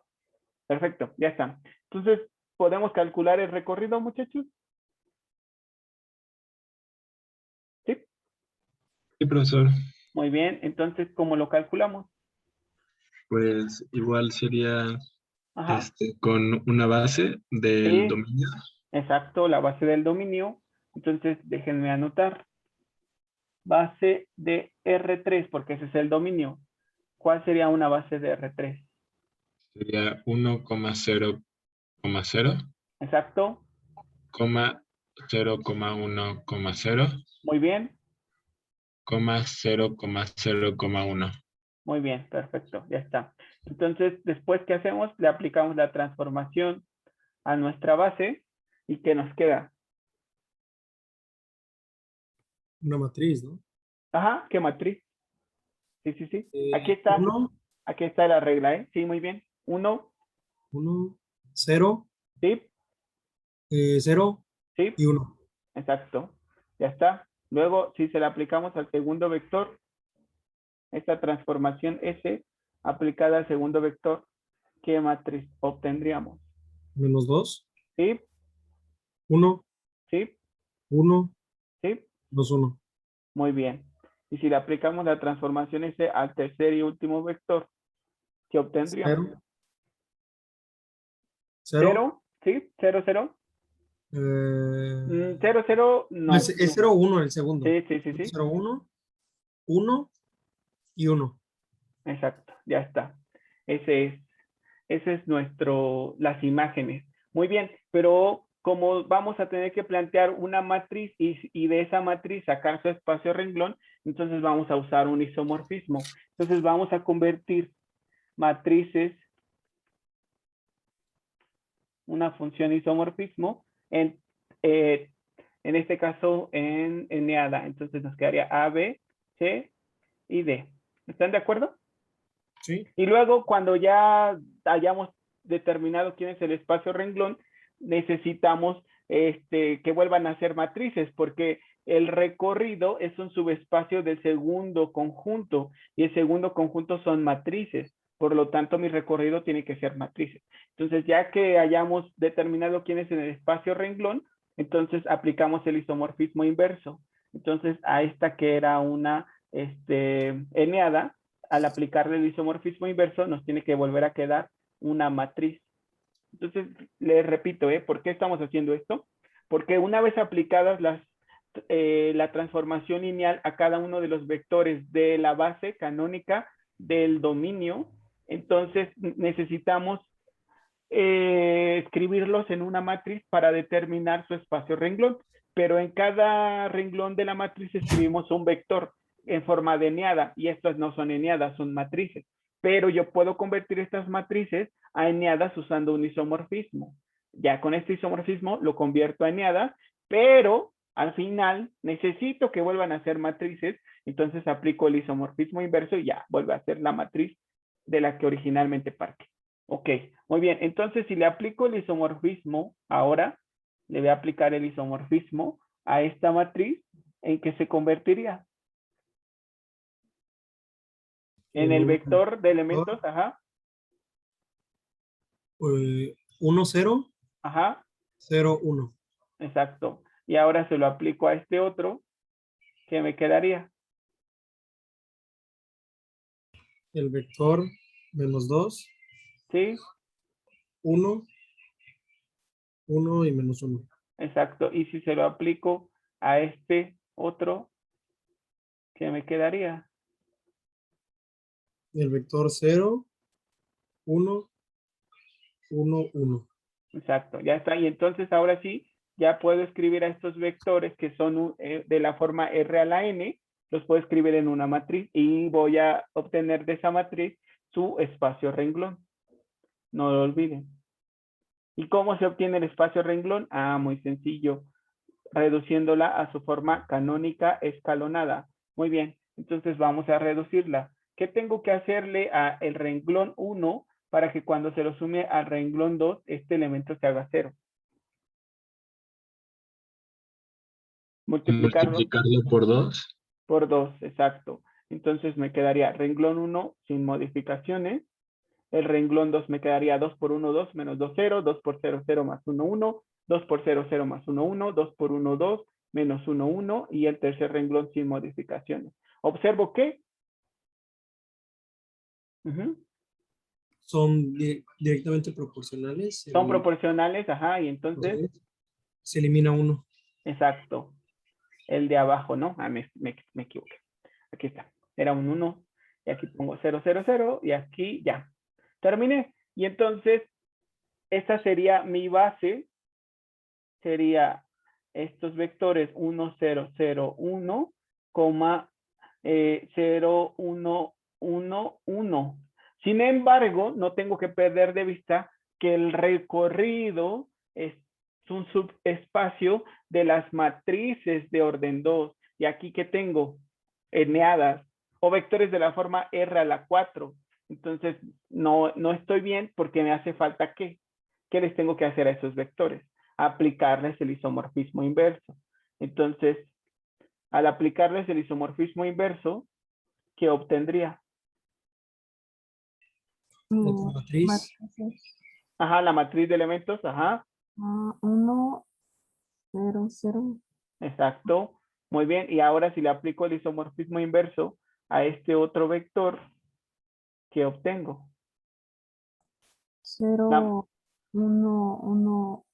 Perfecto, ya está. Entonces, ¿podemos calcular el recorrido, muchachos? Sí, Sí, profesor. muy bien. Entonces, ¿cómo lo calculamos? Pues igual sería Ajá, con una base del sí, dominio. exacto, la base del dominio. Entonces, déjenme anotar. Base de R3, porque ese es el dominio. ¿Cuál sería una base de R3? Sería 1,0,0, Exacto, 0,1,0, muy bien. 0,1. Muy bien, perfecto, ya está. Entonces, después, ¿qué hacemos? Le aplicamos la transformación a nuestra base y ¿qué nos queda? Una matriz, ¿no? Ajá, ¿qué matriz? Sí, sí, sí. Aquí está. 1, Aquí está la regla, ¿eh? Sí, muy bien. 1, 1, 0, sí, 0 sí, y 1. exacto. Ya está. Luego, si se la aplicamos al segundo vector, esta transformación S aplicada al segundo vector, ¿qué matriz obtendríamos? Menos 2, Sí, 1, sí, 1, sí. 2, 1. Muy bien. Y si le aplicamos la transformación S al tercer y último vector, ¿qué obtendríamos? 0, 0, 0, ¿sí? 0, 0. 0, 0, no. es 0, 1 el segundo. Sí, sí, sí, sí. 0, 1, 1 y 1. Exacto, ya está. Ese es las imágenes. Muy bien, pero como vamos a tener que plantear una matriz y de esa matriz sacar su espacio renglón, entonces vamos a usar un isomorfismo. Entonces vamos a convertir matrices, una función isomorfismo, en este caso en eneada. Entonces nos quedaría A, B, C y D. ¿Están de acuerdo? Sí. Y luego, cuando ya hayamos determinado quién es el espacio renglón, necesitamos que vuelvan a ser matrices, porque el recorrido es un subespacio del segundo conjunto, y el segundo conjunto son matrices. Por lo tanto, mi recorrido tiene que ser matrices. Entonces, ya que hayamos determinado quién es el espacio renglón, entonces aplicamos el isomorfismo inverso. Entonces, a esta que era una eneada, al aplicarle el isomorfismo inverso, nos tiene que volver a quedar una matriz. Entonces, les repito, ¿por qué estamos haciendo esto? Porque una vez aplicadas la transformación lineal a cada uno de los vectores de la base canónica del dominio, entonces necesitamos escribirlos en una matriz para determinar su espacio renglón. Pero en cada renglón de la matriz escribimos un vector en forma de eneada, y estas no son eneadas, son matrices. Pero yo puedo convertir estas matrices a eneadas usando un isomorfismo. Ya con este isomorfismo lo convierto a eneadas, pero al final necesito que vuelvan a ser matrices, entonces aplico el isomorfismo inverso y ya vuelve a ser la matriz de la que originalmente parte. Ok, muy bien. Entonces, si le aplico el isomorfismo ahora, le voy a aplicar el isomorfismo a esta matriz, ¿en qué se convertiría? En el vector de elementos, ajá, 1, 0, ajá, 0, 1. exacto. Y ahora se lo aplico a este otro, ¿qué me quedaría? El vector menos 2, ¿Sí? 1, 1 y menos 1. Exacto. Y si se lo aplico a este otro, ¿qué me quedaría? El vector 0, 1, 1, 1. Exacto, ya está. Y entonces ahora sí, ya puedo escribir a estos vectores que son de la forma R a la N, los puedo escribir en una matriz y voy a obtener de esa matriz su espacio renglón. No lo olviden. ¿Y cómo se obtiene el espacio renglón? Ah, muy sencillo, reduciéndola a su forma canónica escalonada. Muy bien, entonces vamos a reducirla. ¿Qué tengo que hacerle a el renglón 1 para que cuando se lo sume al renglón 2, este elemento se haga 0? Multiplicarlo Multiplicarlo por 2. por 2, exacto. Entonces me quedaría renglón 1 sin modificaciones. El renglón 2 me quedaría 2 por 1, 2, menos 2, 0, 2 por 0, 0 más 1, 1, 2 por 0, 0 más 1, 1, 2 por 1, 2, menos 1, 1, y el tercer renglón sin modificaciones. Observo que Son directamente proporcionales. son proporcionales, ajá, y entonces, Se elimina 1. exacto, el de abajo, ¿no? Ah, me equivoqué. Aquí está, era un 1, y aquí pongo 0, 0, 0, y aquí ya. Terminé. Y entonces, esta sería mi base, sería estos vectores 1, 0, 0, 1, 0, 1, 1, 1. Sin embargo, no tengo que perder de vista que el recorrido es un subespacio de las matrices de orden 2. Y aquí que tengo eneadas o vectores de la forma R a la 4. Entonces, no estoy bien porque me hace falta ¿qué? ¿Qué les tengo que hacer a esos vectores? Aplicarles el isomorfismo inverso. Entonces, al aplicarles el isomorfismo inverso, ¿qué obtendría? Otra matriz. Matrices. Ajá, la matriz de elementos, ajá, 1, 0, 0. exacto. Muy bien, y ahora si le aplico el isomorfismo inverso a este otro vector, ¿qué obtengo? 0, 1, 1,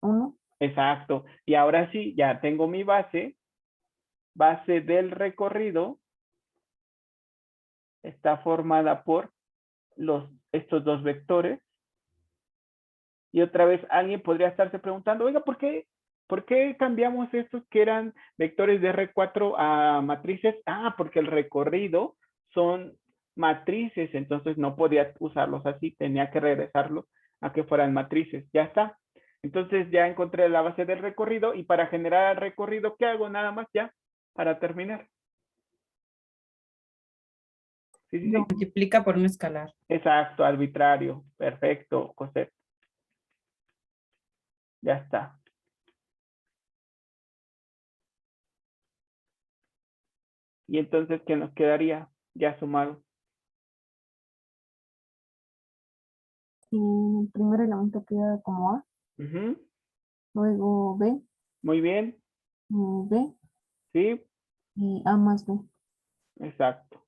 1. Exacto. Y ahora sí, ya tengo mi base del recorrido, está formada por estos dos vectores. Y otra vez alguien podría estarse preguntando, oiga, ¿por qué cambiamos estos que eran vectores de R4 a matrices? Ah, porque el recorrido son matrices, entonces no podía usarlos así, tenía que regresarlos a que fueran matrices. Ya está. Entonces ya encontré la base del recorrido y para generar el recorrido, ¿qué hago? Nada más ya, para terminar. Sí, sí, Lo sí. multiplica por un escalar. Exacto, arbitrario. Perfecto, José. Ya está. Y entonces, ¿qué nos quedaría ya sumado? Y el primer elemento queda como A, Ujú. luego B, Muy bien, B sí, y A más B. exacto.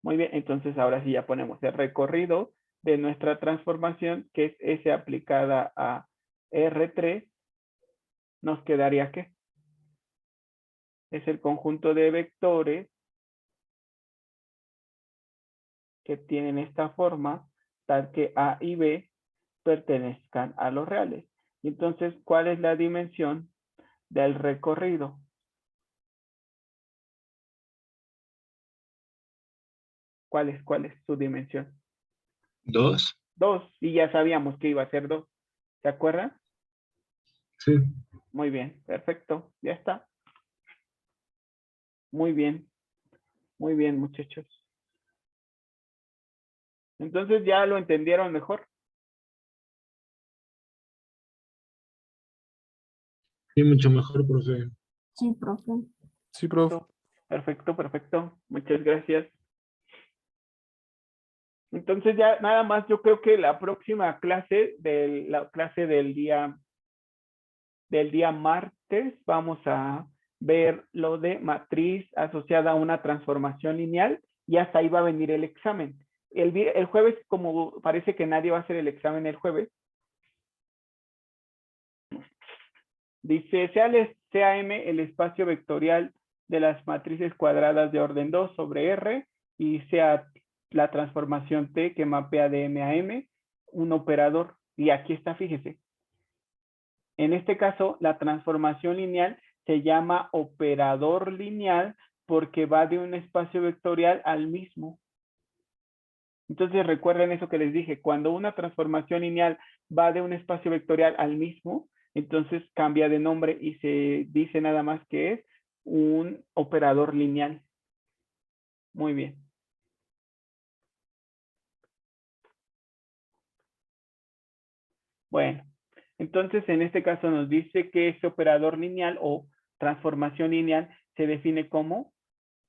Muy bien, entonces ahora sí ya ponemos el recorrido de nuestra transformación, que es S aplicada a R3, nos quedaría ¿qué? Es el conjunto de vectores que tienen esta forma, tal que A y B pertenezcan a los reales. Y entonces, ¿cuál es la dimensión del recorrido? ¿Cuál es su dimensión? 2. 2, y ya sabíamos que iba a ser 2. ¿Se acuerdan? Sí. Muy bien, perfecto, ya está. Muy bien, muchachos. Entonces ya lo entendieron mejor. Sí, mucho mejor, profe. Sí, profe. Sí, profe. Perfecto, perfecto. Muchas gracias. Entonces ya nada más, yo creo que la próxima clase, la clase del día martes, vamos a ver lo de matriz asociada a una transformación lineal y hasta ahí va a venir el examen. El jueves, como parece que nadie va a hacer el examen el jueves, dice, sea M el espacio vectorial de las matrices cuadradas de orden 2 sobre R y sea la transformación T que mapea de M a M, un operador. Y aquí está, fíjese. En este caso, la transformación lineal se llama operador lineal porque va de un espacio vectorial al mismo. Entonces recuerden eso que les dije, cuando una transformación lineal va de un espacio vectorial al mismo, entonces cambia de nombre y se dice nada más que es un operador lineal. Muy bien. Bueno, entonces en este caso nos dice que ese operador lineal o transformación lineal se define como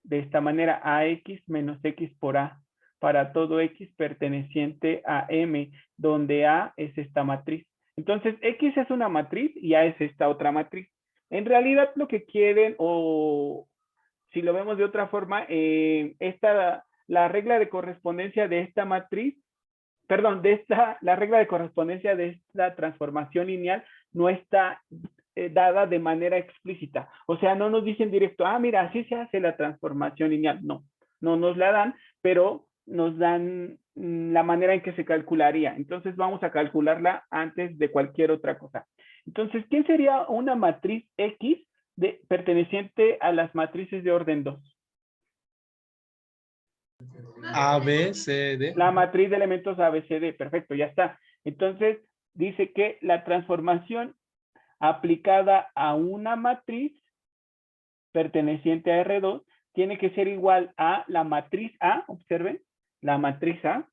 de esta manera, AX menos X por A, para todo X perteneciente a M, donde A es esta matriz. Entonces, X es una matriz y A es esta otra matriz. En realidad, lo que quieren, o si lo vemos de otra forma, la regla de correspondencia de esta matriz, perdón, la regla de correspondencia de esta transformación lineal no está dada de manera explícita. O sea, no nos dicen directo, ah, mira, así se hace la transformación lineal. No, no nos la dan, pero nos dan la manera en que se calcularía. Entonces vamos a calcularla antes de cualquier otra cosa. Entonces, ¿quién sería una matriz X perteneciente a las matrices de orden 2? A, B, C, D. La matriz de elementos ABCD, perfecto, ya está. Entonces, dice que la transformación aplicada a una matriz perteneciente a R2 tiene que ser igual a la matriz A, observen, la matriz A,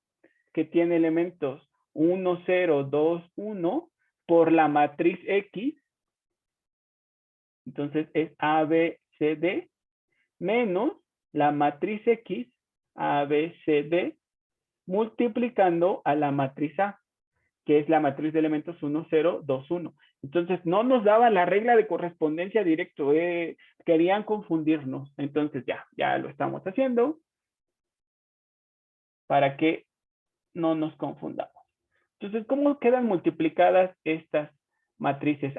que tiene elementos 1, 0, 2, 1, por la matriz X, entonces es A, B, C, D, menos la matriz X, A, B, C, D, multiplicando a la matriz A, que es la matriz de elementos 1, 0, 2, 1. Entonces, no nos daba la regla de correspondencia directo, querían confundirnos. Entonces, ya lo estamos haciendo para que no nos confundamos. Entonces, ¿cómo quedan multiplicadas estas matrices?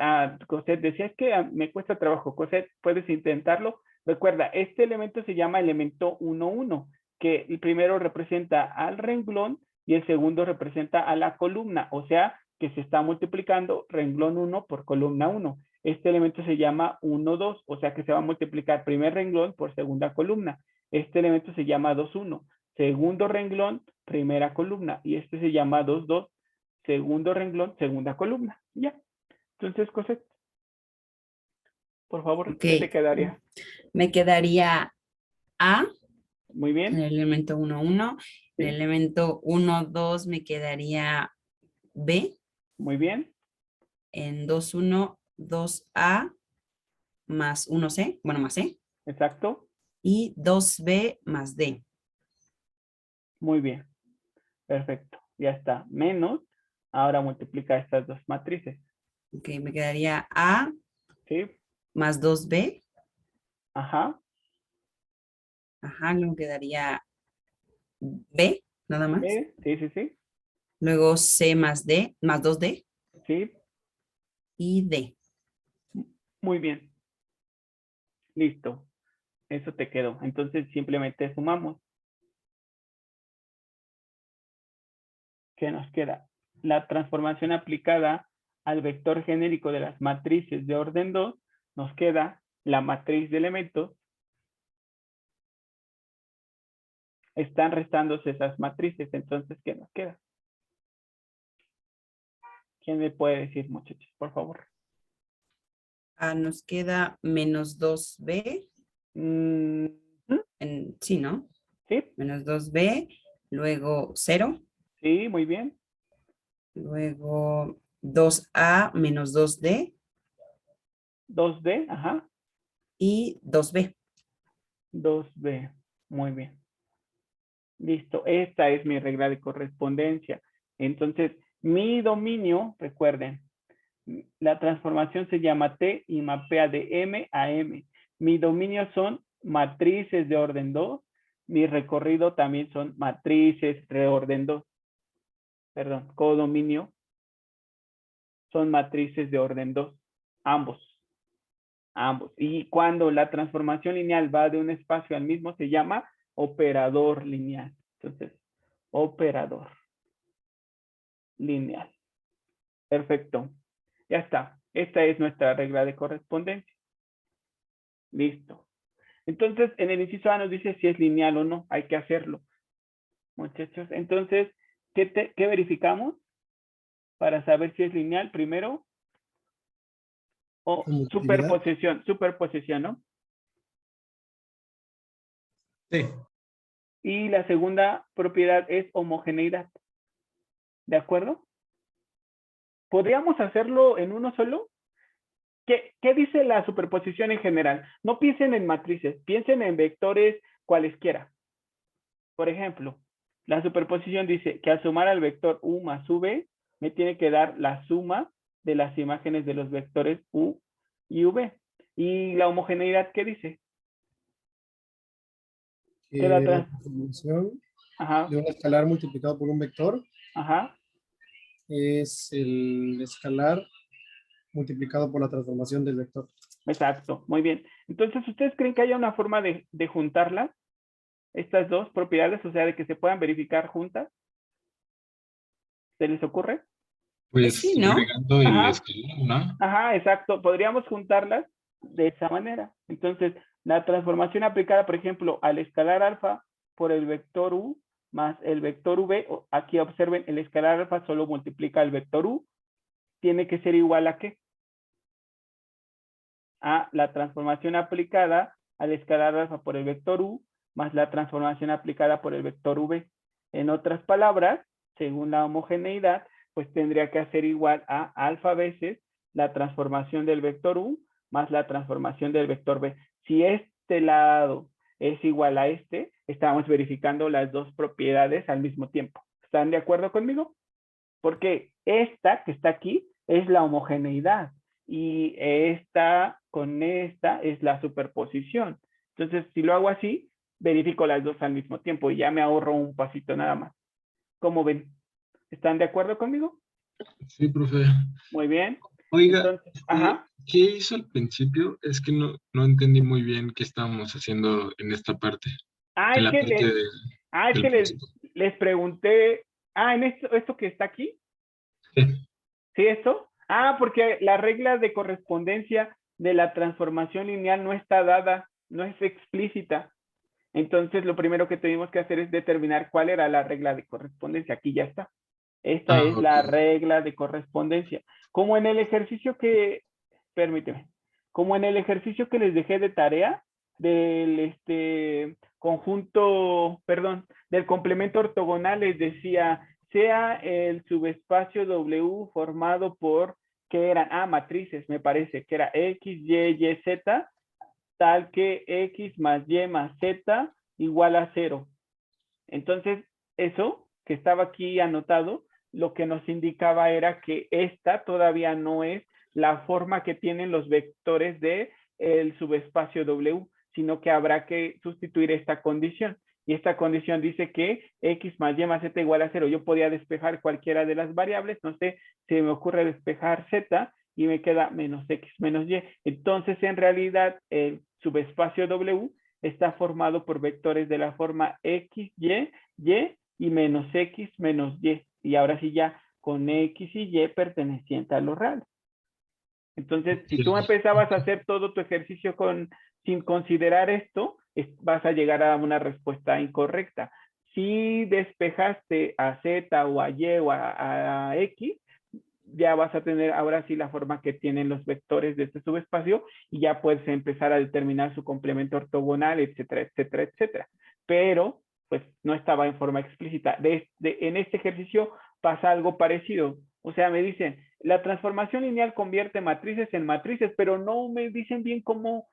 Cosette, decías que me cuesta trabajo. Cosette, ¿puedes intentarlo? Recuerda, este elemento se llama elemento 1, 1, que el primero representa al renglón y el segundo representa a la columna, o sea, que se está multiplicando renglón 1 por columna 1. Este elemento se llama 1, 2, o sea que se va a multiplicar primer renglón por segunda columna. Este elemento se llama 2, 1, segundo renglón, primera columna, y este se llama 2, 2, segundo renglón, segunda columna. Ya. Entonces, Cosette, por favor, ¿qué te quedaría? Me quedaría A, Muy bien. en el elemento 1, 1. En el Sí. elemento 1, 2 me quedaría B. Muy bien. En 2, 1, 2A más 1C, bueno, más C. Exacto. Y 2B más D. Muy bien. Perfecto. Ya está. Menos. Ahora multiplica estas dos matrices. Ok, me quedaría A ¿Sí? más 2B. Ajá. Ajá, luego quedaría B, nada más. Sí, sí, sí. Luego C más D, más 2D Sí. y D. Muy bien. Listo. Eso te quedó. Entonces simplemente sumamos. ¿Qué nos queda? La transformación aplicada al vector genérico de las matrices de orden 2, nos queda la matriz de elementos. Están restándose esas matrices, entonces, ¿qué nos queda? ¿Quién me puede decir, muchachos, por favor? Nos queda menos 2B. Mm, Sí, ¿no? sí, Menos 2B, luego 0, sí, muy bien. luego 2A menos 2D 2D, ajá. y 2B. 2B, muy bien. Listo, esta es mi regla de correspondencia. Entonces, mi dominio, recuerden, la transformación se llama T y mapea de M a M. Mi dominio son matrices de orden 2. Mi recorrido también son matrices de orden 2. Perdón, codominio son matrices de orden 2. Ambos. Y cuando la transformación lineal va de un espacio al mismo, se llama operador lineal. Entonces, operador lineal. Perfecto. Ya está. Esta es nuestra regla de correspondencia. Listo. Entonces, en el inciso A nos dice si es lineal o no. Hay que hacerlo. Muchachos, entonces, ¿qué verificamos para saber si es lineal primero? O superposición, ¿no? Sí. Y la segunda propiedad es homogeneidad. ¿De acuerdo? ¿Podríamos hacerlo en uno solo? ¿Qué dice la superposición en general? No piensen en matrices, piensen en vectores cualesquiera. Por ejemplo, la superposición dice que al sumar al vector U más V, me tiene que dar la suma de las imágenes de los vectores U y V. ¿Y la homogeneidad qué dice? Que La transformación Ajá, de un escalar multiplicado por un vector ajá. es el escalar multiplicado por la transformación del vector. Exacto, muy bien. Entonces, ¿ustedes creen que haya una forma de juntarlas? Estas dos propiedades, o sea, de que se puedan verificar juntas. ¿Se les ocurre? Pues Sí, ¿no? agregando el Ajá. escalar, ¿no? Ajá, exacto. Podríamos juntarlas de esa manera. Entonces, la transformación aplicada, por ejemplo, al escalar alfa por el vector u más el vector v. Aquí observen, el escalar alfa solo multiplica el vector u. Tiene que ser igual a ¿qué? A la transformación aplicada al escalar alfa por el vector u más la transformación aplicada por el vector v. En otras palabras, según la homogeneidad, pues tendría que hacer igual a alfa veces la transformación del vector u más la transformación del vector v. Si este lado es igual a este, estamos verificando las dos propiedades al mismo tiempo. ¿Están de acuerdo conmigo? Porque esta que está aquí es la homogeneidad y esta con esta es la superposición. Entonces, si lo hago así, verifico las dos al mismo tiempo y ya me ahorro un pasito nada más. ¿Cómo ven? ¿Están de acuerdo conmigo? Sí, profe. Muy bien. Oiga, Entonces, ajá. ¿qué hizo al principio? Es que no entendí muy bien qué estábamos haciendo en esta parte. Ah, En es la que, parte es del que proceso. les pregunté, en esto que está aquí, Sí. ¿sí esto? Porque la regla de correspondencia de la transformación lineal no está dada, no es explícita. Entonces, lo primero que tuvimos que hacer es determinar cuál era la regla de correspondencia. Aquí ya está. Esta es Ok. la regla de correspondencia. Como en el ejercicio que, permíteme, como en el ejercicio que les dejé de tarea del conjunto, perdón, del complemento ortogonal, les decía, sea el subespacio W formado por, ¿qué eran? Matrices, me parece, que era X, Y, Z, tal que X más Y más Z igual a 0. Entonces, eso que estaba aquí anotado, lo que nos indicaba era que esta todavía no es la forma que tienen los vectores de el subespacio W, sino que habrá que sustituir esta condición. Y esta condición dice que X más Y más Z igual a 0. Yo podía despejar cualquiera de las variables, no sé, se me ocurre despejar Z y me queda menos X menos Y. Entonces, en realidad, el subespacio W está formado por vectores de la forma X, Y menos X menos Y. Y ahora sí ya con X y Y perteneciente a los reales. Entonces, si tú empezabas a hacer todo tu ejercicio sin considerar esto, vas a llegar a una respuesta incorrecta. Si despejaste a Z o a Y o a X, ya vas a tener ahora sí la forma que tienen los vectores de este subespacio y ya puedes empezar a determinar su complemento ortogonal, etcétera, etcétera, etcétera. Pero, pues, no estaba en forma explícita. En este ejercicio pasa algo parecido. O sea, me dicen, la transformación lineal convierte matrices en matrices, pero no me dicen bien cómo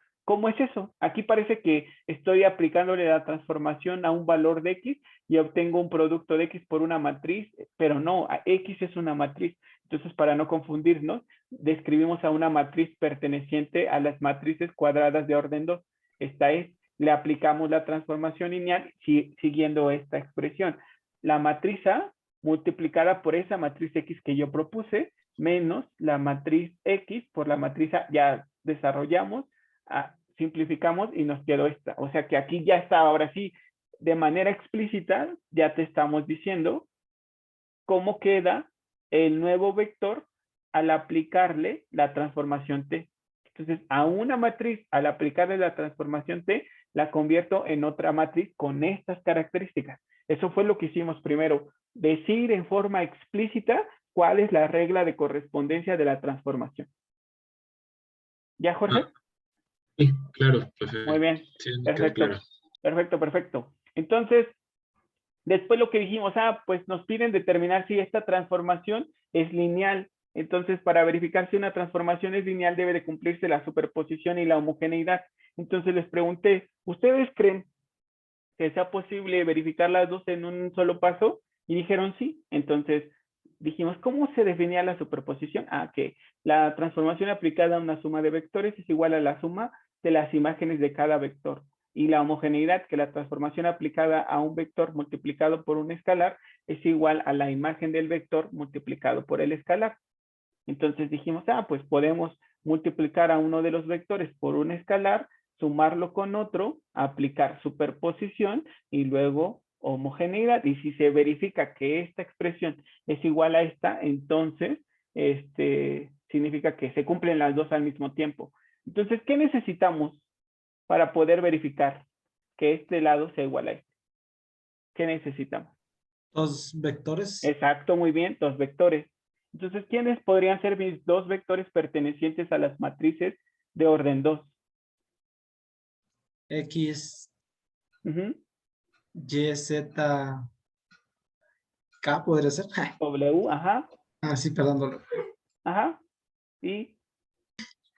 es eso. Aquí parece que estoy aplicándole la transformación a un valor de X y obtengo un producto de X por una matriz, pero no, X es una matriz. Entonces, para no confundirnos, describimos a una matriz perteneciente a las matrices cuadradas de orden 2. Esta es, le aplicamos la transformación lineal siguiendo esta expresión. La matriz A multiplicada por esa matriz X que yo propuse, menos la matriz X por la matriz A, ya desarrollamos, simplificamos y nos quedó esta. O sea que aquí ya está, ahora sí, de manera explícita, ya te estamos diciendo cómo queda el nuevo vector al aplicarle la transformación T. Entonces, a una matriz, al aplicarle la transformación T, la convierto en otra matriz con estas características. Eso fue lo que hicimos primero, decir en forma explícita cuál es la regla de correspondencia de la transformación. ¿Ya, Jorge? Sí, claro, profe. Muy bien. Sí, me quedó Perfecto. claro. Perfecto. Entonces, después lo que dijimos, pues nos piden determinar si esta transformación es lineal. Entonces, para verificar si una transformación es lineal, debe de cumplirse la superposición y la homogeneidad. Entonces les pregunté, ¿ustedes creen que sea posible verificar las dos en un solo paso? Y dijeron sí. Entonces dijimos, ¿cómo se definía la superposición? Que la transformación aplicada a una suma de vectores es igual a la suma de las imágenes de cada vector. Y la homogeneidad, que la transformación aplicada a un vector multiplicado por un escalar es igual a la imagen del vector multiplicado por el escalar. Entonces dijimos, pues podemos multiplicar a uno de los vectores por un escalar, sumarlo con otro, aplicar superposición y luego homogeneidad. Y si se verifica que esta expresión es igual a esta, entonces significa que se cumplen las dos al mismo tiempo. Entonces, ¿qué necesitamos para poder verificar que este lado sea igual a este? ¿qué necesitamos? Dos vectores. Exacto, muy bien, dos vectores. Entonces, ¿quiénes podrían ser mis dos vectores pertenecientes a las matrices de orden 2? X, Ujú. Y, Z, K podría ser. W, ajá, Ah, sí, perdón. ajá, y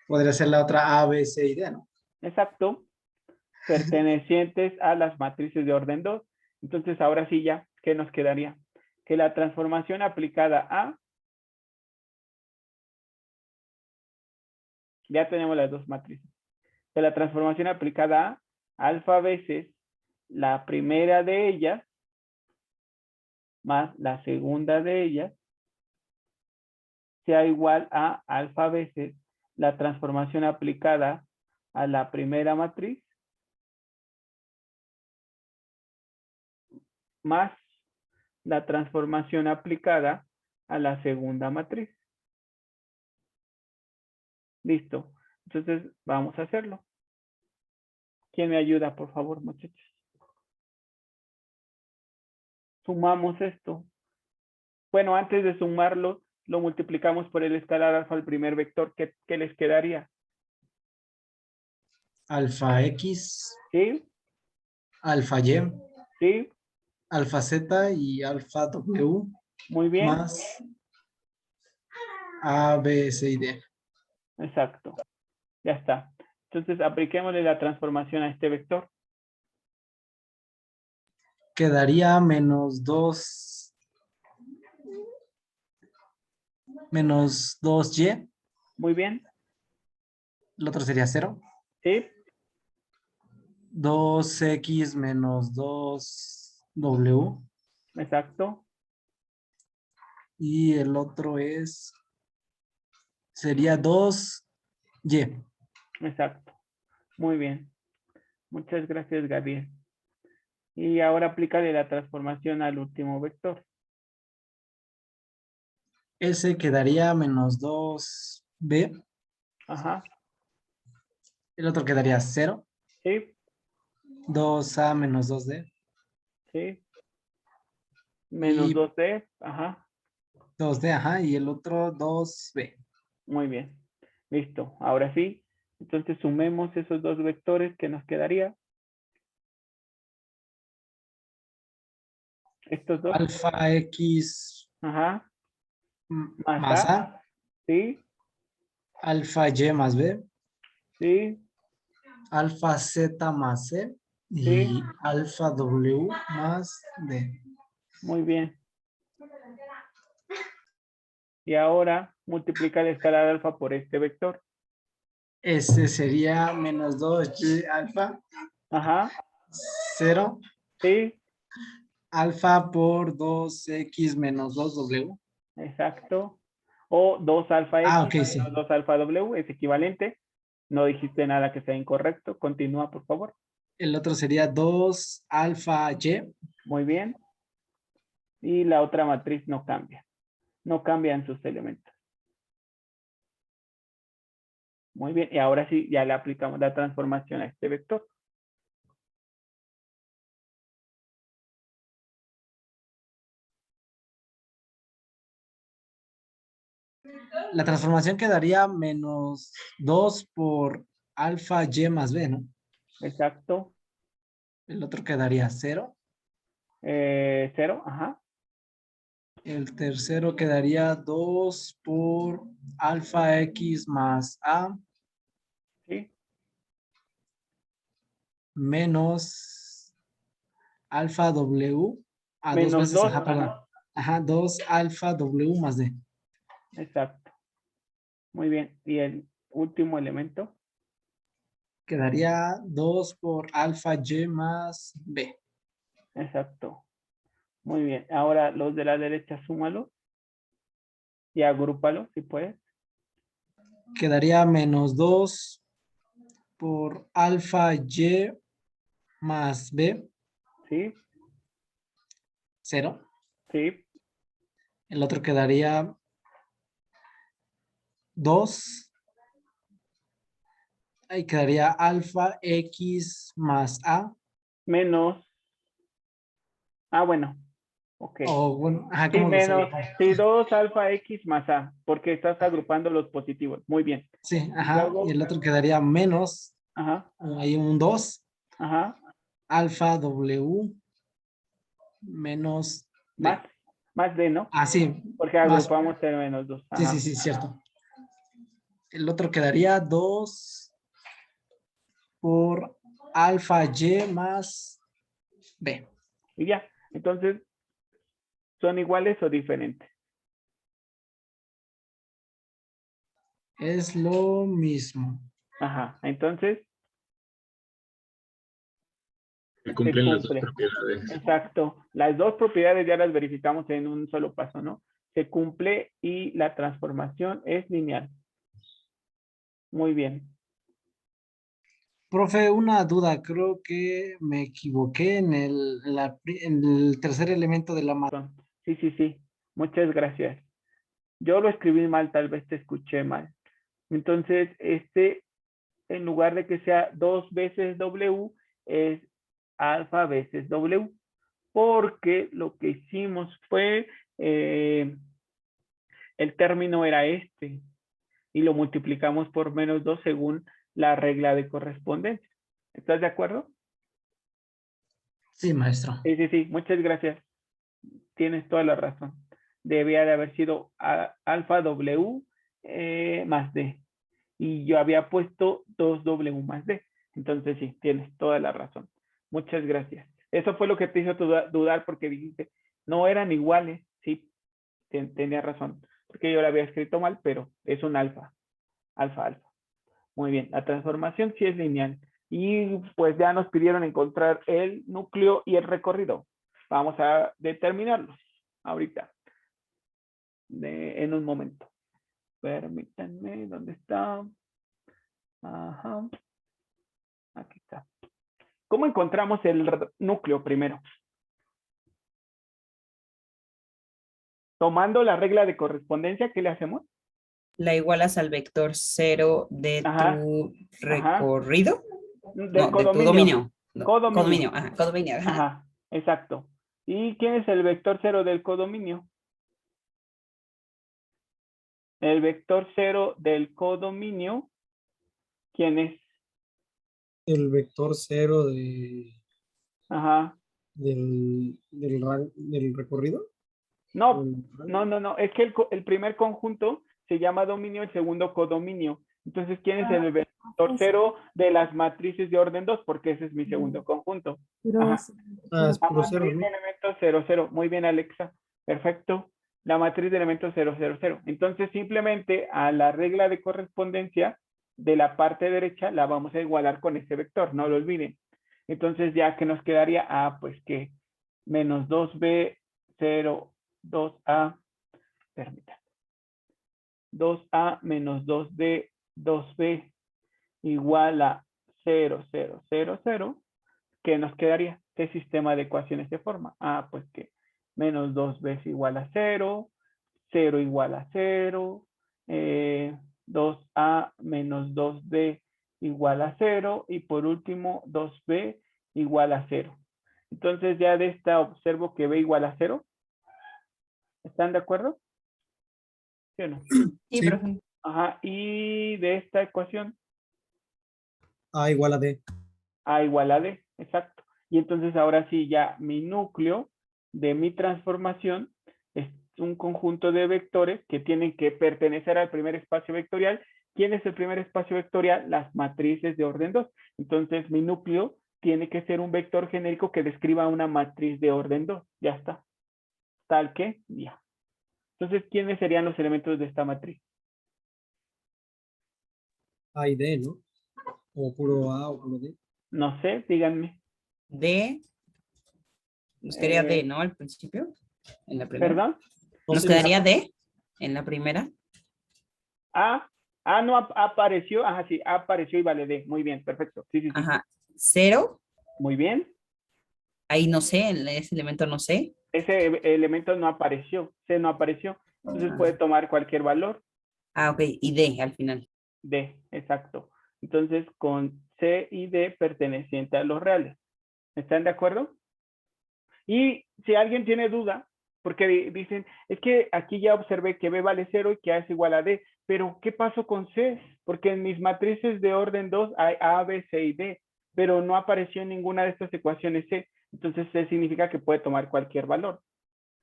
Podría ser la otra A, B, C y D, ¿no? exacto, pertenecientes a las matrices de orden 2. Entonces, ahora sí ya, ¿qué nos quedaría? Que la transformación aplicada a, ya tenemos las dos matrices, que la transformación aplicada a alfa veces la primera de ellas más la segunda de ellas sea igual a alfa veces la transformación aplicada a la primera matriz más la transformación aplicada a la segunda matriz. Listo. Entonces, vamos a hacerlo. ¿Quién me ayuda, por favor, muchachos? Sumamos esto. Bueno, antes de sumarlo, lo multiplicamos por el escalar alfa al primer vector. ¿Qué les quedaría? Alfa X, ¿Sí? alfa Y, ¿Sí? alfa Z y alfa W Muy bien. más A, B, C y D. Exacto. Ya está. Entonces, apliquémosle la transformación a este vector. Quedaría menos 2 y. Muy bien. El otro sería 0. ¿Sí? 2X menos 2W. Exacto. Y el otro sería 2Y. Exacto. Muy bien. Muchas gracias, Gabriel. Y ahora aplícale la transformación al último vector. Ese quedaría menos 2B. Ajá. El otro quedaría 0. ¿Sí? 2A menos 2D. ¿Sí? Menos Y 2D. Ajá. 2D, ajá. Y el otro 2B. Muy bien. Listo. Ahora sí. Entonces sumemos esos dos vectores que nos quedaría. Estos dos. Alfa X Ajá. Más más A. A. ¿Sí? Alfa Y más B. ¿Sí? Alfa Z más C. ¿Sí? Y alfa W más D. Muy bien. Y ahora multiplica el escalar alfa por este vector. Ese sería menos 2Y alfa. Ajá. 0. ¿Sí? Alfa por 2X menos 2W. Exacto. O 2 alfa Ah, X ok, sí. menos 2 alfa W es equivalente. No dijiste nada que sea incorrecto. Continúa, por favor. El otro sería 2 alfa Y. Muy bien. Y la otra matriz no cambia. No cambian sus elementos. Muy bien. Y ahora sí, ya le aplicamos la transformación a este vector. La transformación quedaría menos 2 por alfa Y más B, ¿no? Exacto. El otro quedaría 0. 0. Ajá. El tercero quedaría 2 por alfa X más A Sí. menos alfa W. A dos Menos veces, 2. ajá, perdón. Ajá. Ajá, 2 alfa W más D. Exacto. Muy bien. Y el último elemento. Quedaría 2 por alfa Y más B. Exacto. Muy bien. Ahora los de la derecha, súmalo y agrúpalo si puedes. Quedaría menos 2 por alfa Y más B. Sí. 0. Sí. El otro quedaría 2. Ahí quedaría alfa X más A Menos Ah, bueno. Ok. O bueno, ajá, Sí, ¿cómo lo sé? menos, sí, 2 alfa X más A, porque estás agrupando los positivos. Muy bien. Sí, ajá. Y Luego, el otro quedaría menos, ajá, hay un 2, ajá, alfa W menos más, D. más D, ¿no? Ah, sí, Porque más. agrupamos el menos 2. Sí, sí, Ajá. sí, cierto. El otro quedaría 2 por alfa Y más B. Y ya. Entonces, ¿son iguales o diferentes? Es lo mismo. Ajá. Entonces, Que se cumplen las dos cumple. propiedades. Exacto. Las dos propiedades ya las verificamos en un solo paso, ¿no? Se cumple y la transformación es lineal. Muy bien. Profe, una duda. Creo que me equivoqué en en el tercer elemento de la matriz. Sí, sí, sí. Muchas gracias. Yo lo escribí mal, tal vez te escuché mal. Entonces, en lugar de que sea 2 veces W, es alfa veces W, porque lo que hicimos fue, el término era este, y lo multiplicamos por menos 2 según la regla de correspondencia. ¿Estás de acuerdo? Sí, maestro. Sí, sí, sí. Muchas gracias. Tienes toda la razón. Debía de haber sido alfa W más D. Y yo había puesto 2W más D. Entonces sí, tienes toda la razón. Muchas gracias. Eso fue lo que te hizo dudar porque dijiste, no eran iguales. Sí, tenía razón. Porque yo lo había escrito mal, pero es un alfa. Alfa, alfa. Muy bien. La transformación sí es lineal. Y pues ya nos pidieron encontrar el núcleo y el recorrido. Vamos a determinarlos ahorita. En un momento. Permítanme, ¿dónde está? Ajá. Aquí está. ¿Cómo encontramos el núcleo primero? Tomando la regla de correspondencia, ¿qué le hacemos? La igualas al vector 0 de Ajá, tu ajá. recorrido. Del No, de tu codominio. dominio. No, Codominio. codominio. Ajá, codominio. Ajá. Ajá, exacto. ¿Y quién es el vector 0 del codominio? El vector 0 del codominio, ¿quién es? El vector cero Ajá. del recorrido. No, no, no, no. Es que el primer conjunto se llama dominio, el segundo codominio. Entonces, ¿quién es el vector 0 de las matrices de orden 2? Porque ese es mi segundo conjunto. Pero Ajá. es- Ah, es La puro cero, matriz ¿no? de elementos 0, 0. Muy bien, Alexa. Perfecto. La matriz de elementos 0, 0, 0. Entonces, simplemente a la regla de correspondencia de la parte derecha la vamos a igualar con este vector. No lo olviden. Entonces, ya que nos quedaría, pues que menos 2b, 0, 2a, permítanme. 2a menos 2d, 2b igual a 0, 0, 0, 0. ¿Qué nos quedaría? ¿Qué sistema de ecuaciones se forma? Pues que menos 2b es igual a 0, 0 igual a 0, 2a menos 2d igual a 0 y por último 2b igual a 0. Entonces ya de esta observo que b igual a 0. ¿Están de acuerdo? ¿Sí o no? Sí, Sí. profe. Ajá, y de esta ecuación A igual a D. A igual a D, exacto. Y entonces ahora sí ya mi núcleo de mi transformación es un conjunto de vectores que tienen que pertenecer al primer espacio vectorial. ¿Quién es el primer espacio vectorial? Las matrices de orden 2. Entonces mi núcleo tiene que ser un vector genérico que describa una matriz de orden 2. Ya está. Tal que ya. Entonces, ¿quiénes serían los elementos de esta matriz? A y D, ¿no? O puro A o puro D. No sé, díganme. D. Nos quedaría D, Eh, ¿no? Al principio. En la primera. ¿Perdón? No Nos sé, quedaría D en la primera. A. No apareció. Ajá, sí, apareció y vale D. Muy bien, perfecto. Sí, sí, sí. Ajá. 0. Muy bien. Ahí no sé, en ese elemento no sé. Ese elemento no apareció. C no apareció. Entonces puede tomar cualquier valor. Ok. Y D al final. D, exacto. Entonces con C y D perteneciente a los reales. ¿Están de acuerdo? Y si alguien tiene duda, porque dicen, es que aquí ya observé que B vale 0 y que A es igual a D, pero ¿qué pasó con C? Porque en mis matrices de orden 2 hay A, B, C y D, pero no apareció en ninguna de estas ecuaciones C. Entonces C significa que puede tomar cualquier valor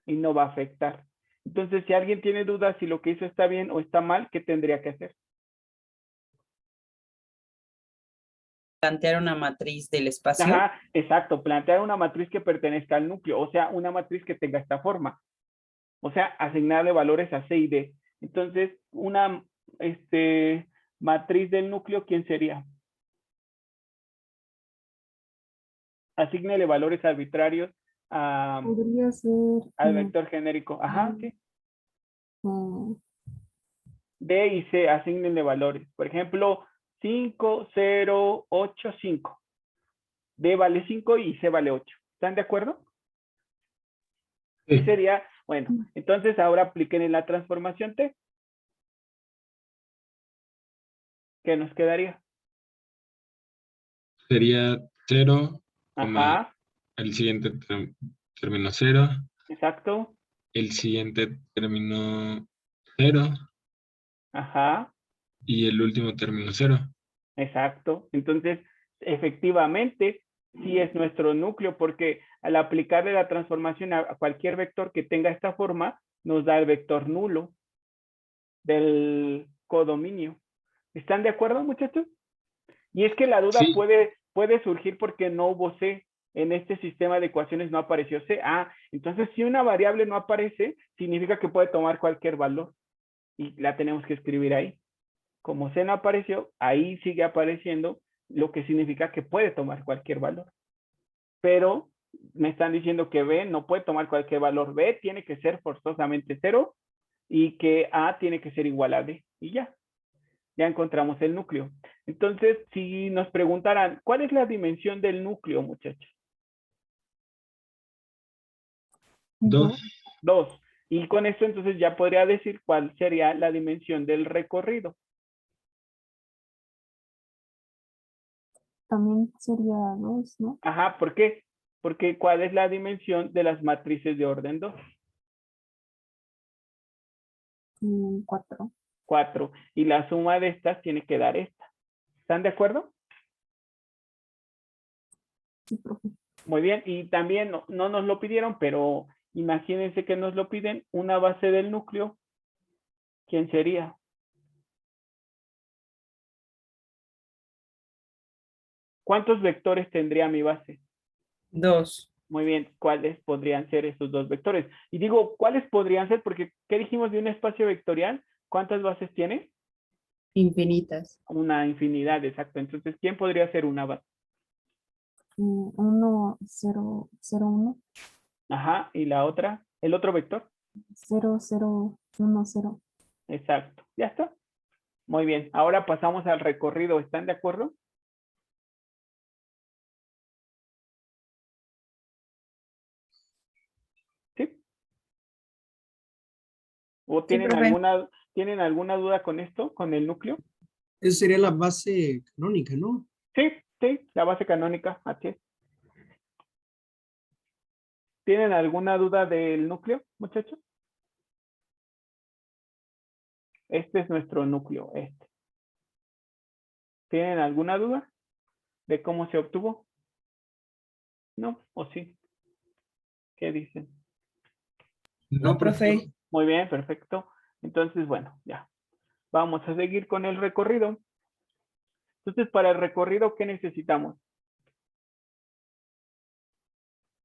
y no va a afectar. Entonces, si alguien tiene dudas si lo que hizo está bien o está mal, ¿qué tendría que hacer? Plantear una matriz del espacio. Ajá, exacto, plantear una matriz que pertenezca al núcleo, o sea, una matriz que tenga esta forma. O sea, asignarle valores a C y D. Entonces, una matriz del núcleo, ¿quién sería? Asígnele valores arbitrarios Podría ser al vector genérico. Ajá, sí. mm, D y C, asígnenle valores. Por ejemplo, 5, 0, 8, 5. D vale 5 y C vale 8. ¿Están de acuerdo? Sí sería, bueno, entonces ahora apliquen en la transformación T. ¿Qué nos quedaría? Sería 0, Ajá, el siguiente término 0, exacto. el siguiente término 0 Ajá, y el último término 0. exacto. Entonces, efectivamente, sí es nuestro núcleo, porque al aplicarle la transformación a cualquier vector que tenga esta forma, nos da el vector nulo del codominio. ¿Están de acuerdo, muchachos? Y es que la duda Sí. puede surgir porque no hubo C. En este sistema de ecuaciones no apareció C. Ah, entonces si una variable no aparece, significa que puede tomar cualquier valor. Y la tenemos que escribir ahí. Como C no apareció, ahí sigue apareciendo, lo que significa que puede tomar cualquier valor. Pero me están diciendo que B no puede tomar cualquier valor. B tiene que ser forzosamente 0 y que A tiene que ser igual a D. Y ya encontramos el núcleo. Entonces, si nos preguntaran, ¿cuál es la dimensión del núcleo, muchachos? 2. 2. Y con esto entonces ya podría decir cuál sería la dimensión del recorrido. también sería 2, ¿no? Ajá, ¿por qué? Porque ¿cuál es la dimensión de las matrices de orden 2? 4. 4. Y la suma de estas tiene que dar esta. ¿Están de acuerdo? Sí, profe. Muy bien. Y también no nos lo pidieron, pero imagínense que nos lo piden una base del núcleo. ¿Quién sería? ¿Cuántos vectores tendría mi base? 2. Muy bien, ¿cuáles podrían ser esos dos vectores? Y digo, ¿cuáles podrían ser? Porque, ¿qué dijimos de un espacio vectorial? ¿Cuántas bases tiene? Infinitas. Una infinidad, exacto. Entonces, ¿quién podría ser una base? 1, 0, 0, 1, Ajá, y la otra, el otro vector. 0, 0, 1, 0. Exacto, ya está. Muy bien, ahora pasamos al recorrido. ¿Están de acuerdo? ¿Sí? ¿O Sí, profe. tienen alguna duda con esto, con el núcleo? Esa sería la base canónica, ¿no? Sí, sí, la base canónica, así es. ¿Tienen alguna duda del núcleo, muchachos? Este es nuestro núcleo, este. ¿Tienen alguna duda de cómo se obtuvo? ¿No? ¿O sí? ¿Qué dicen? No, profe. Muy bien, perfecto. Entonces, bueno, ya. Vamos a seguir con el recorrido. Entonces, para el recorrido, ¿qué necesitamos?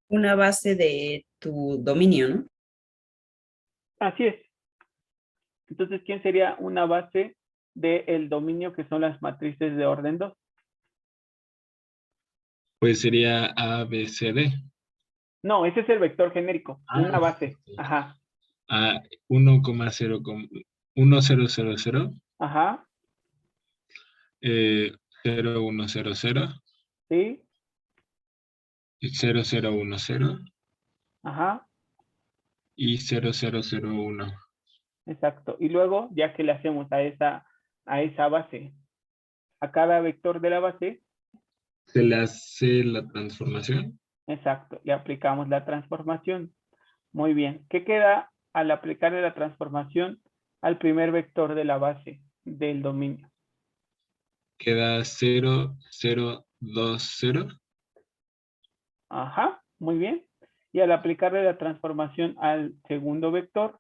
Una base de tu dominio, ¿no? Así es. Entonces, ¿quién sería una base del dominio que son las matrices de orden 2? Pues sería A, B, C, D. No, ese es el vector genérico, una Ah, base. Ajá, A 1,000, ajá, 0100, sí, 0010 ajá, y 0001. exacto. Y luego, ya que le hacemos a esa base, a cada vector de la base, Se le hace la transformación. Exacto, le aplicamos la transformación. Muy bien. ¿Qué queda al aplicarle la transformación al primer vector de la base del dominio? Queda 0, 0, 2, 0. Ajá, muy bien. Y al aplicarle la transformación al segundo vector,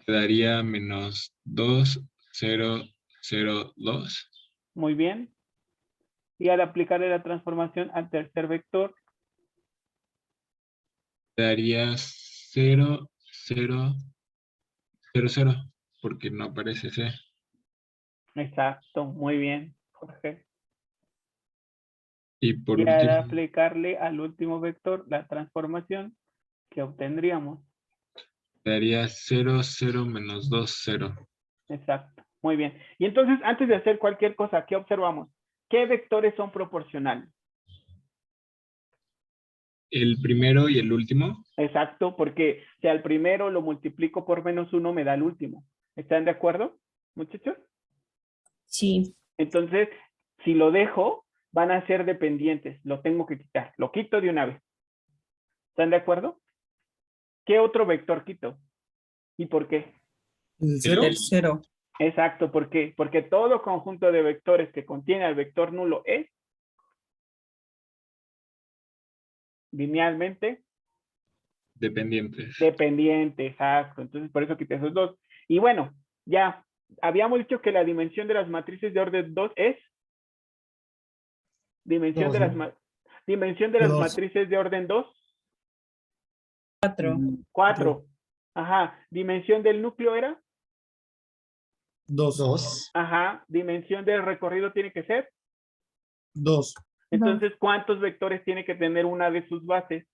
Quedaría menos 2, 0, 0, 2. muy bien. Y al aplicarle la transformación al tercer vector, Quedaría 0, 0, 0, 0, porque no aparece C. exacto, muy bien, Jorge. Y por Y al último, aplicarle al último vector la transformación que obtendríamos. quedaría 0, 0, menos 2, 0. Exacto, muy bien. Y entonces, antes de hacer cualquier cosa, ¿qué observamos? ¿Qué vectores son proporcionales? El primero y el último. Exacto, porque si al primero lo multiplico por -1 me da el último. ¿Están de acuerdo, muchachos? Sí. Entonces, si lo dejo, van a ser dependientes. Lo tengo que quitar. Lo quito de una vez. ¿Están de acuerdo? ¿Qué otro vector quito? ¿Y por qué? ¿El cero? Tercero. Exacto, ¿por qué? Porque todo conjunto de vectores que contiene al vector nulo es linealmente Dependientes. dependiente, exacto. Entonces, por eso quité esos dos. Y bueno, ya habíamos dicho que la dimensión de las matrices de orden 2 es dimensión Dos, de las ¿no? dimensión de De las dos. matrices de orden 2, 4. 4. Ajá, dimensión del núcleo era, Dos. Dos. ajá, dimensión del recorrido tiene que ser. Dos. Entonces, ¿cuántos vectores tiene que tener una de sus bases?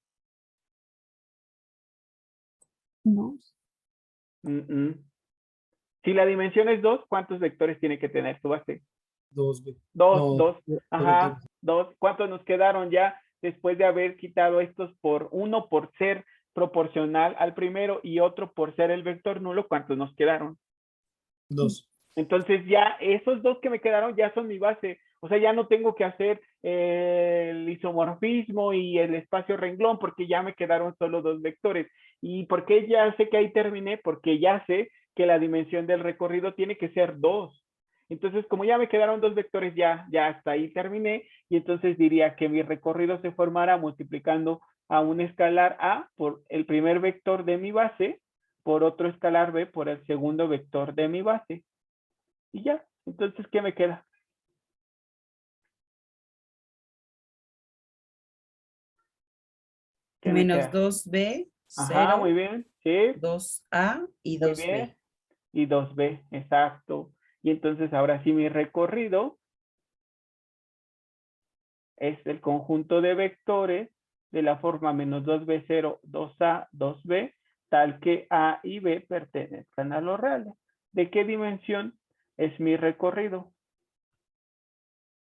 No. Si la dimensión es 2, ¿cuántos vectores tiene que tener su base? Dos. 2, No, 2. dos Ajá, vectores. 2. ¿Cuántos nos quedaron ya después de haber quitado estos por uno por ser proporcional al primero y otro por ser el vector nulo? ¿Cuántos nos quedaron? Dos. Entonces ya esos dos que me quedaron ya son mi base. O sea, ya no tengo que hacer el isomorfismo y el espacio renglón porque ya me quedaron solo dos vectores. ¿Y por qué ya sé que ahí terminé? Porque ya sé que la dimensión del recorrido tiene que ser 2. Entonces, como ya me quedaron dos vectores, ya hasta ahí terminé. Y entonces diría que mi recorrido se formará multiplicando a un escalar A por el primer vector de mi base, por otro escalar B por el segundo vector de mi base. Y ya, entonces, ¿qué me queda? ¿Qué me Menos queda? 2b, Ajá, 0, muy bien, sí, 2a y muy bien. 2b. Y 2b, exacto. Y entonces ahora sí mi recorrido es el conjunto de vectores de la forma menos 2b0, 2a, 2b, tal que a y b pertenezcan a los reales. ¿De qué dimensión es mi recorrido?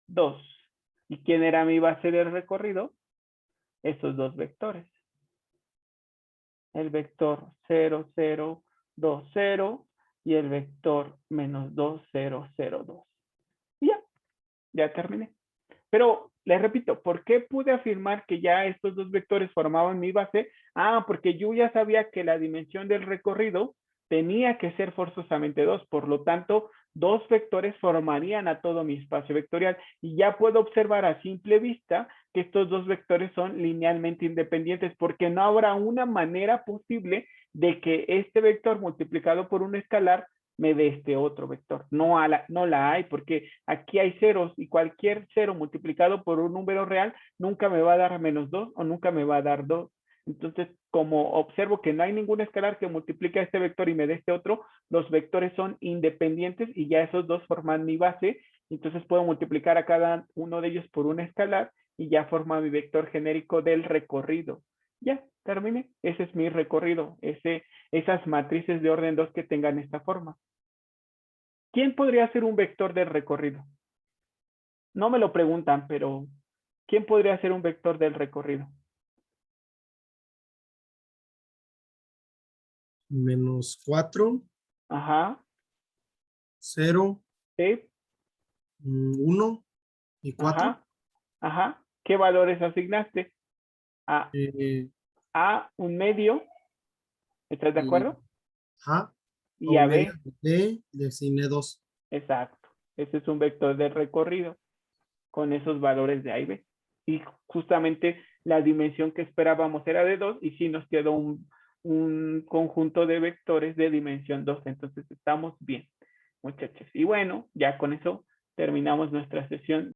2. ¿Y quién era mi base del recorrido? Estos dos vectores. El vector 0, 0, 2, 0 y el vector menos 2, 0, 0, 2. Y ya terminé. Pero les repito, ¿por qué pude afirmar que ya estos dos vectores formaban mi base? Porque yo ya sabía que la dimensión del recorrido tenía que ser forzosamente 2, por lo tanto, dos vectores formarían a todo mi espacio vectorial y ya puedo observar a simple vista que estos dos vectores son linealmente independientes porque no habrá una manera posible de que este vector multiplicado por un escalar me dé este otro vector. No la hay porque aquí hay ceros y cualquier cero multiplicado por un número real nunca me va a dar menos 2 o nunca me va a dar 2. Entonces, como observo que no hay ningún escalar que multiplique a este vector y me dé este otro, los vectores son independientes y ya esos dos forman mi base. Entonces puedo multiplicar a cada uno de ellos por un escalar y ya forma mi vector genérico del recorrido. Ya, terminé. Ese es mi recorrido. Esas matrices de orden 2 que tengan esta forma. ¿Quién podría ser un vector del recorrido? No me lo preguntan, pero ¿quién podría ser un vector del recorrido? Menos 4, Ajá, 0, sí, 1 y 4. ajá, ajá. ¿qué valores asignaste? A un medio, ¿estás de acuerdo? Ajá. Y a B, D, le asigné 2. exacto. Ese es un vector de recorrido con esos valores de A y B. Y justamente la dimensión que esperábamos era de 2 y sí nos quedó un conjunto de vectores de dimensión 2. Entonces estamos bien, muchachos. Y bueno, ya con eso terminamos nuestra sesión.